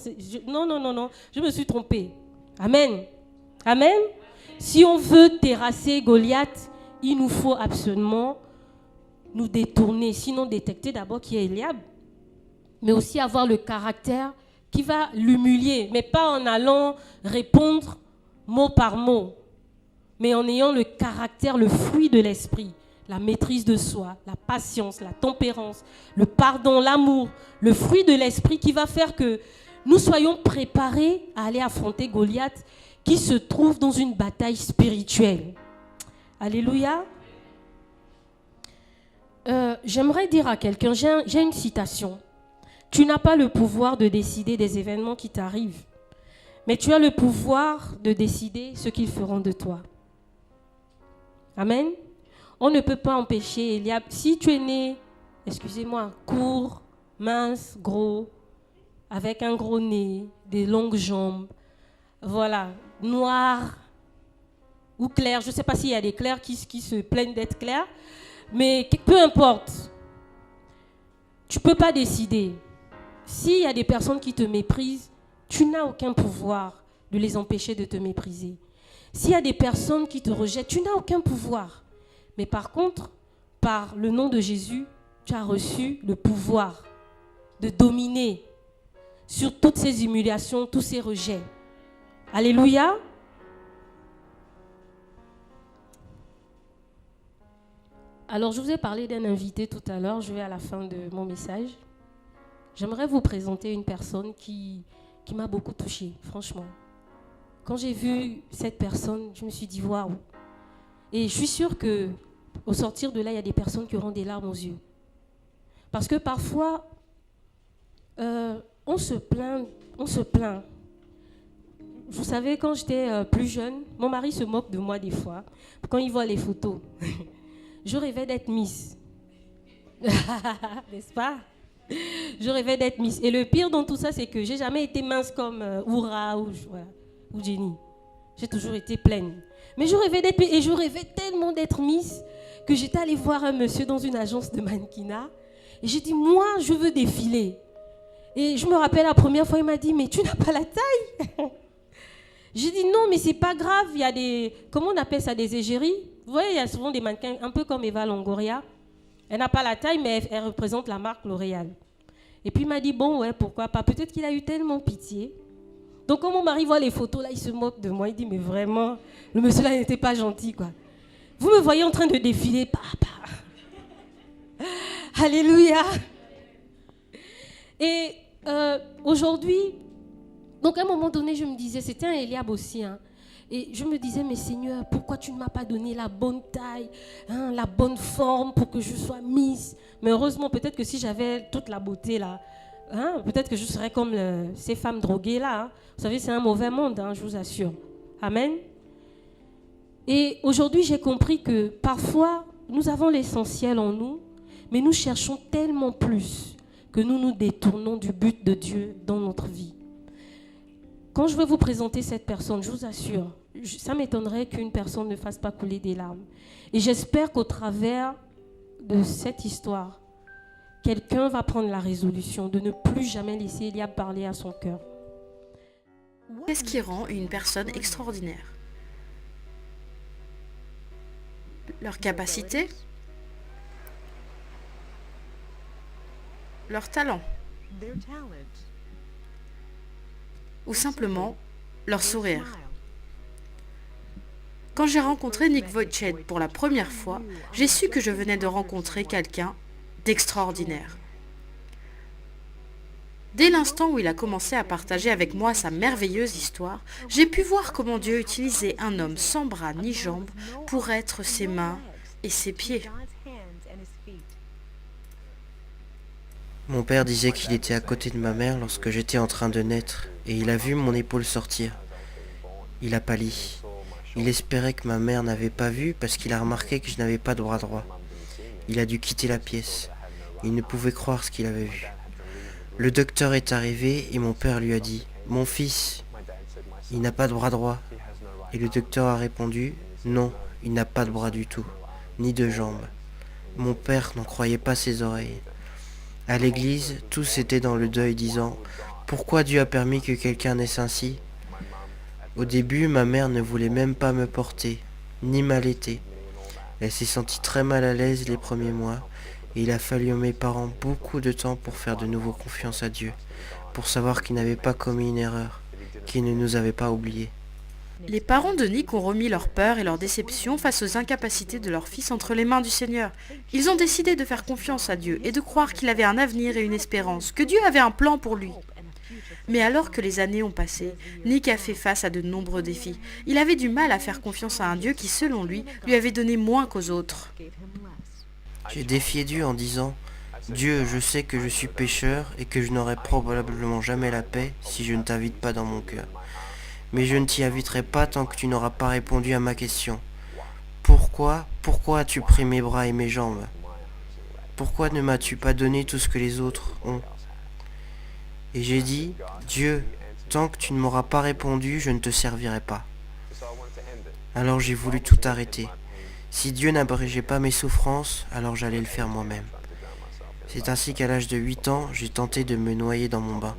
non, je me suis trompée. Amen. Amen. Si on veut terrasser Goliath, il nous faut absolument nous détourner, sinon détecter d'abord qui est Eliab, mais aussi avoir le caractère qui va l'humilier, mais pas en allant répondre mot par mot, mais en ayant le caractère, le fruit de l'esprit, la maîtrise de soi, la patience, la tempérance, le pardon, l'amour, le fruit de l'esprit qui va faire que nous soyons préparés à aller affronter Goliath qui se trouve dans une bataille spirituelle. Alléluia. J'aimerais dire à quelqu'un, j'ai une citation. Tu n'as pas le pouvoir de décider des événements qui t'arrivent, mais tu as le pouvoir de décider ce qu'ils feront de toi. Amen. On ne peut pas empêcher Eliab. Si tu es né, excusez-moi, court, mince, gros, avec un gros nez, des longues jambes, voilà, noir ou clair, je ne sais pas s'il y a des clairs qui se plaignent d'être clairs, mais peu importe, tu ne peux pas décider. S'il y a des personnes qui te méprisent, tu n'as aucun pouvoir de les empêcher de te mépriser. S'il y a des personnes qui te rejettent, tu n'as aucun pouvoir. Mais par contre, par le nom de Jésus, tu as reçu le pouvoir de dominer sur toutes ces humiliations, tous ces rejets. Alléluia. Alors, je vous ai parlé d'un invité tout à l'heure. Je vais à la fin de mon message. J'aimerais vous présenter une personne qui m'a beaucoup touchée, franchement. Quand j'ai vu cette personne, je me suis dit, waouh, Et je suis sûre que au sortir de là, il y a des personnes qui auront des larmes aux yeux. Parce que parfois, on se plaint. Vous savez, quand j'étais plus jeune, mon mari se moque de moi des fois. Quand il voit les photos, je rêvais d'être Miss. N'est-ce pas? Je rêvais d'être Miss. Et le pire dans tout ça, c'est que j'ai jamais été mince comme Oura ou Jenny. J'ai toujours été pleine. Mais je rêvais d'être Miss. Et je rêvais tellement d'être Miss que j'étais allée voir un monsieur dans une agence de mannequinat. Et j'ai dit, moi, je veux défiler. Et je me rappelle la première fois, il m'a dit, mais tu n'as pas la taille. J'ai dit, non, mais c'est pas grave. Il y a des, comment on appelle ça, des égéries. Vous voyez, il y a souvent des mannequins, un peu comme Eva Longoria. Elle n'a pas la taille, mais elle représente la marque L'Oréal. Et puis il m'a dit, bon, ouais, pourquoi pas. Peut-être qu'il a eu tellement pitié. Donc quand mon mari voit les photos, là, il se moque de moi. Il dit, mais vraiment, le monsieur là n'était pas gentil, quoi. Vous me voyez en train de défiler, papa. Alléluia. Et aujourd'hui, donc à un moment donné, je me disais, c'était un Eliab aussi, hein. Et je me disais, mais Seigneur, pourquoi tu ne m'as pas donné la bonne taille, hein, la bonne forme pour que je sois Miss? Mais heureusement, peut-être que si j'avais toute la beauté là, hein, peut-être que je serais comme ces femmes droguées là. Hein. Vous savez, c'est un mauvais monde, hein, je vous assure. Amen. Et aujourd'hui, j'ai compris que parfois, nous avons l'essentiel en nous, mais nous cherchons tellement plus que nous nous détournons du but de Dieu dans notre vie. Quand je vais vous présenter cette personne, je vous assure, ça m'étonnerait qu'une personne ne fasse pas couler des larmes. Et j'espère qu'au travers de cette histoire, quelqu'un va prendre la résolution de ne plus jamais laisser Eliab parler à son cœur. Qu'est-ce qui rend une personne extraordinaire? Leur capacité? Leur talent? Ou simplement leur sourire? Quand j'ai rencontré Nick Vujicic pour la première fois, j'ai su que je venais de rencontrer quelqu'un d'extraordinaire. Dès l'instant où il a commencé à partager avec moi sa merveilleuse histoire, j'ai pu voir comment Dieu utilisait un homme sans bras ni jambes pour être ses mains et ses pieds. Mon père disait qu'il était à côté de ma mère lorsque j'étais en train de naître, et il a vu mon épaule sortir. Il a pâli. Il espérait que ma mère n'avait pas vu parce qu'il a remarqué que je n'avais pas de bras droit. Il a dû quitter la pièce. Il ne pouvait croire ce qu'il avait vu. Le docteur est arrivé et mon père lui a dit « Mon fils, il n'a pas de bras droit. » Et le docteur a répondu « Non, il n'a pas de bras du tout, ni de jambes. » Mon père n'en croyait pas ses oreilles. À l'église, tous étaient dans le deuil disant « Pourquoi Dieu a permis que quelqu'un naisse ainsi ?» Au début, ma mère ne voulait même pas me porter, ni m'allaiter. Elle s'est sentie très mal à l'aise les premiers mois, et il a fallu à mes parents beaucoup de temps pour faire de nouveau confiance à Dieu, pour savoir qu'il n'avait pas commis une erreur, qu'il ne nous avait pas oubliés. Les parents de Nick ont remis leur peur et leur déception face aux incapacités de leur fils entre les mains du Seigneur. Ils ont décidé de faire confiance à Dieu et de croire qu'il avait un avenir et une espérance, que Dieu avait un plan pour lui. Mais alors que les années ont passé, Nick a fait face à de nombreux défis. Il avait du mal à faire confiance à un Dieu qui, selon lui avait donné moins qu'aux autres. J'ai défié Dieu en disant « Dieu, je sais que je suis pécheur et que je n'aurai probablement jamais la paix si je ne t'invite pas dans mon cœur. Mais je ne t'y inviterai pas tant que tu n'auras pas répondu à ma question. Pourquoi as-tu pris mes bras et mes jambes? Pourquoi ne m'as-tu pas donné tout ce que les autres ont? Et j'ai dit, Dieu, tant que tu ne m'auras pas répondu, je ne te servirai pas. Alors j'ai voulu tout arrêter. Si Dieu n'abrégeait pas mes souffrances, alors j'allais le faire moi-même. C'est ainsi qu'à l'âge de 8 ans, j'ai tenté de me noyer dans mon bain.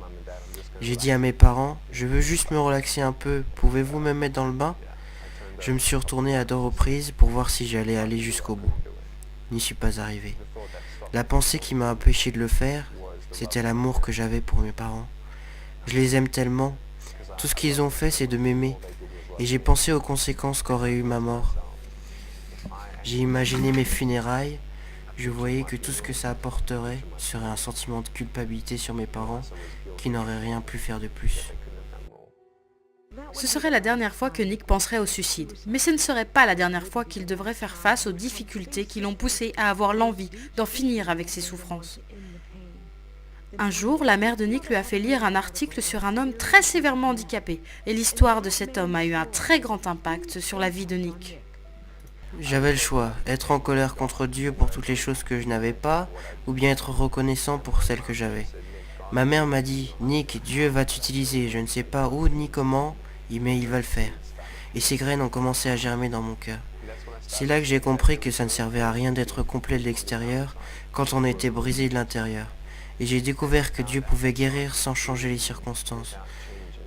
J'ai dit à mes parents, je veux juste me relaxer un peu, pouvez-vous me mettre dans le bain? Je me suis retourné à deux reprises pour voir si j'allais aller jusqu'au bout. N'y suis pas arrivé. La pensée qui m'a empêché de le faire, c'était l'amour que j'avais pour mes parents. Je les aime tellement. Tout ce qu'ils ont fait, c'est de m'aimer. Et j'ai pensé aux conséquences qu'aurait eu ma mort. J'ai imaginé mes funérailles. Je voyais que tout ce que ça apporterait serait un sentiment de culpabilité sur mes parents qui n'auraient rien pu faire de plus. Ce serait la dernière fois que Nick penserait au suicide, mais ce ne serait pas la dernière fois qu'il devrait faire face aux difficultés qui l'ont poussé à avoir l'envie d'en finir avec ses souffrances. Un jour, la mère de Nick lui a fait lire un article sur un homme très sévèrement handicapé, et l'histoire de cet homme a eu un très grand impact sur la vie de Nick. J'avais le choix, être en colère contre Dieu pour toutes les choses que je n'avais pas, ou bien être reconnaissant pour celles que j'avais. Ma mère m'a dit, Nick, Dieu va t'utiliser, je ne sais pas où ni comment, mais il va le faire. Et ces graines ont commencé à germer dans mon cœur. C'est là que j'ai compris que ça ne servait à rien d'être complet de l'extérieur quand on était brisé de l'intérieur. Et j'ai découvert que Dieu pouvait guérir sans changer les circonstances.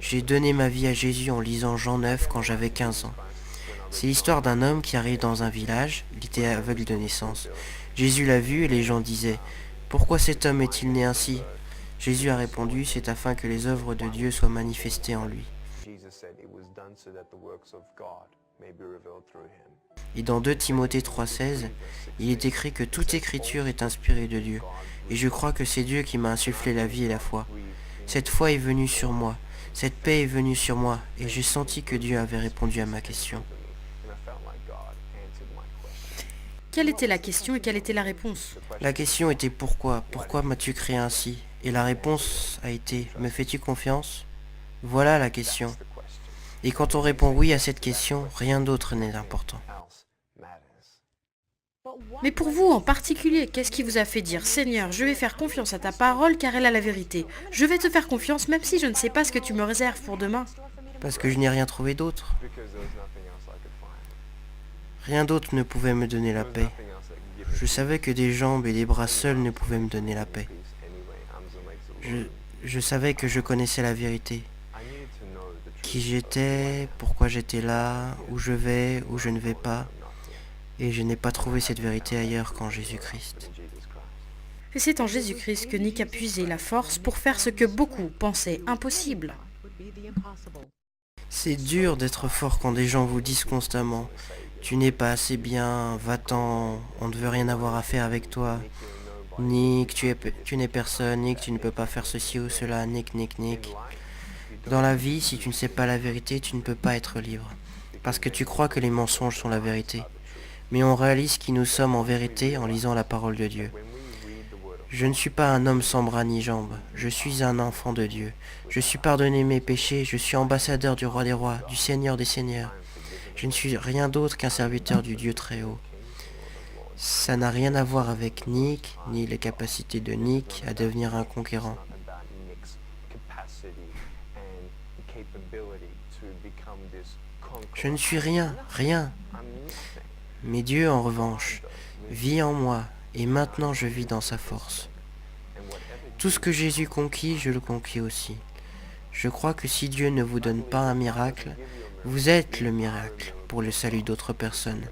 J'ai donné ma vie à Jésus en lisant Jean 9 quand j'avais 15 ans. C'est l'histoire d'un homme qui arrive dans un village, il était aveugle de naissance. Jésus l'a vu et les gens disaient, « Pourquoi cet homme est-il né ainsi ?» Jésus a répondu, « C'est afin que les œuvres de Dieu soient manifestées en lui. » Et dans 2 Timothée 3,16, il est écrit que toute écriture est inspirée de Dieu. Et je crois que c'est Dieu qui m'a insufflé la vie et la foi. Cette foi est venue sur moi, cette paix est venue sur moi, et j'ai senti que Dieu avait répondu à ma question. Quelle était la question et quelle était la réponse ? La question était pourquoi ? Pourquoi m'as-tu créé ainsi ? Et la réponse a été, me fais-tu confiance ? Voilà la question. Et quand on répond oui à cette question, rien d'autre n'est important. Mais pour vous en particulier, qu'est-ce qui vous a fait dire « Seigneur, je vais faire confiance à ta parole car elle a la vérité. Je vais te faire confiance même si je ne sais pas ce que tu me réserves pour demain. » Parce que je n'ai rien trouvé d'autre. Rien d'autre ne pouvait me donner la paix. Je savais que des jambes et des bras seuls ne pouvaient me donner la paix. Je savais que je connaissais la vérité. Qui j'étais, pourquoi j'étais là, où je vais, où je ne vais pas. Et je n'ai pas trouvé cette vérité ailleurs qu'en Jésus-Christ. Et c'est en Jésus-Christ que Nick a puisé la force pour faire ce que beaucoup pensaient impossible. C'est dur d'être fort quand des gens vous disent constamment « Tu n'es pas assez bien, va-t'en, on ne veut rien avoir à faire avec toi. Nick, tu n'es personne, Nick, tu ne peux pas faire ceci ou cela, Nick. » Dans la vie, si tu ne sais pas la vérité, tu ne peux pas être libre. Parce que tu crois que les mensonges sont la vérité. Mais on réalise qui nous sommes en vérité en lisant la parole de Dieu. Je ne suis pas un homme sans bras ni jambes, je suis un enfant de Dieu. Je suis pardonné mes péchés, je suis ambassadeur du roi des rois, du Seigneur des seigneurs. Je ne suis rien d'autre qu'un serviteur du Dieu très haut. Ça n'a rien à voir avec Nick, ni les capacités de Nick à devenir un conquérant. Je ne suis rien. Mais Dieu, en revanche, vit en moi, et maintenant je vis dans sa force. Tout ce que Jésus conquit, je le conquis aussi. Je crois que si Dieu ne vous donne pas un miracle, vous êtes le miracle pour le salut d'autres personnes.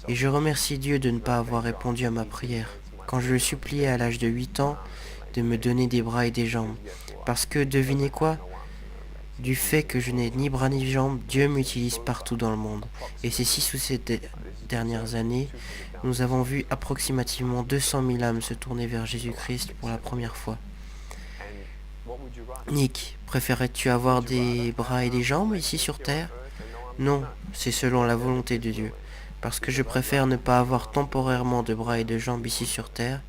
Et je remercie Dieu de ne pas avoir répondu à ma prière, quand je le suppliais à l'âge de 8 ans, de me donner des bras et des jambes. Parce que, devinez quoi ? Du fait que je n'ai ni bras ni jambes, Dieu m'utilise partout dans le monde. Et ces 6 ou 7 dernières années, nous avons vu approximativement 200 000 âmes se tourner vers Jésus-Christ pour la première fois. Nick, préférerais-tu avoir des bras et des jambes ici sur Terre ? Non, c'est selon la volonté de Dieu. Parce que je préfère ne pas avoir temporairement de bras et de jambes ici sur Terre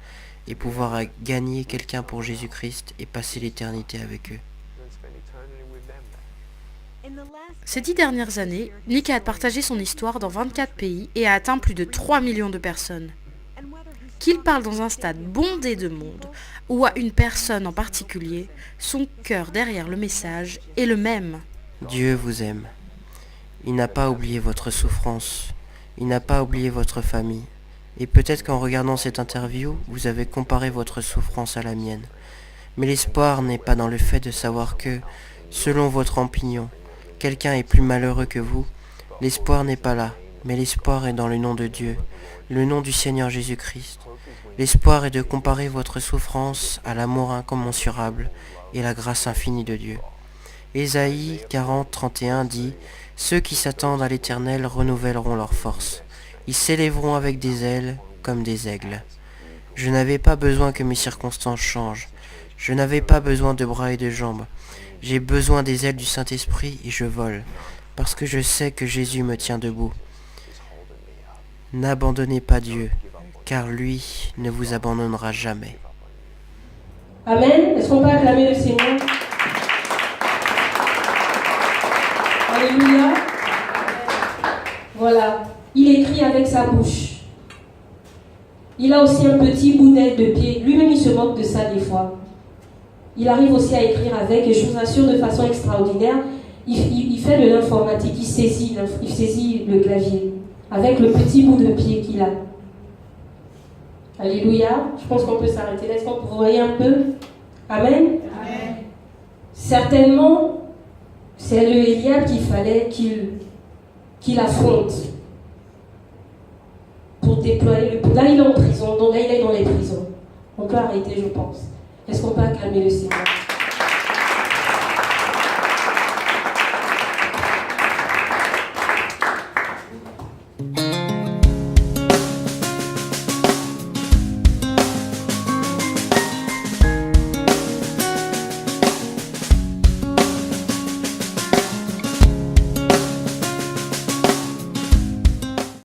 et pouvoir gagner quelqu'un pour Jésus-Christ et passer l'éternité avec eux. Ces 10 dernières années, Nick a partagé son histoire dans 24 pays et a atteint plus de 3 millions de personnes. Qu'il parle dans un stade bondé de monde ou à une personne en particulier, son cœur derrière le message est le même. Dieu vous aime. Il n'a pas oublié votre souffrance. Il n'a pas oublié votre famille. Et peut-être qu'en regardant cette interview, vous avez comparé votre souffrance à la mienne. Mais l'espoir n'est pas dans le fait de savoir que, selon votre opinion, quelqu'un est plus malheureux que vous. L'espoir n'est pas là, mais l'espoir est dans le nom de Dieu, le nom du Seigneur Jésus-Christ. L'espoir est de comparer votre souffrance à l'amour incommensurable et la grâce infinie de Dieu. Ésaïe 40, 31 dit « Ceux qui s'attendent à l'Éternel renouvelleront leurs forces. Ils s'élèveront avec des ailes comme des aigles. » Je n'avais pas besoin que mes circonstances changent. Je n'avais pas besoin de bras et de jambes. J'ai besoin des ailes du Saint-Esprit et je vole, parce que je sais que Jésus me tient debout. N'abandonnez pas Dieu, car lui ne vous abandonnera jamais. Amen. Est-ce qu'on peut acclamer le Seigneur? Alléluia. Voilà. Il écrit avec sa bouche. Il a aussi un petit bout d'aile de pied. Lui-même, il se moque de ça des fois. Il arrive aussi à écrire avec, et je vous assure, de façon extraordinaire, il fait de l'informatique, il saisit le clavier avec le petit bout de pied qu'il a. Alléluia. Je pense qu'on peut s'arrêter là. Est-ce qu'on peut vous voyez un peu? Amen. Amen. Certainement, c'est le Eliab qu'il fallait qu'il affronte pour déployer le... Là, il est en prison, donc là, il est dans les prisons. On peut arrêter, je pense. Est-ce qu'on peut acclamer le Seigneur?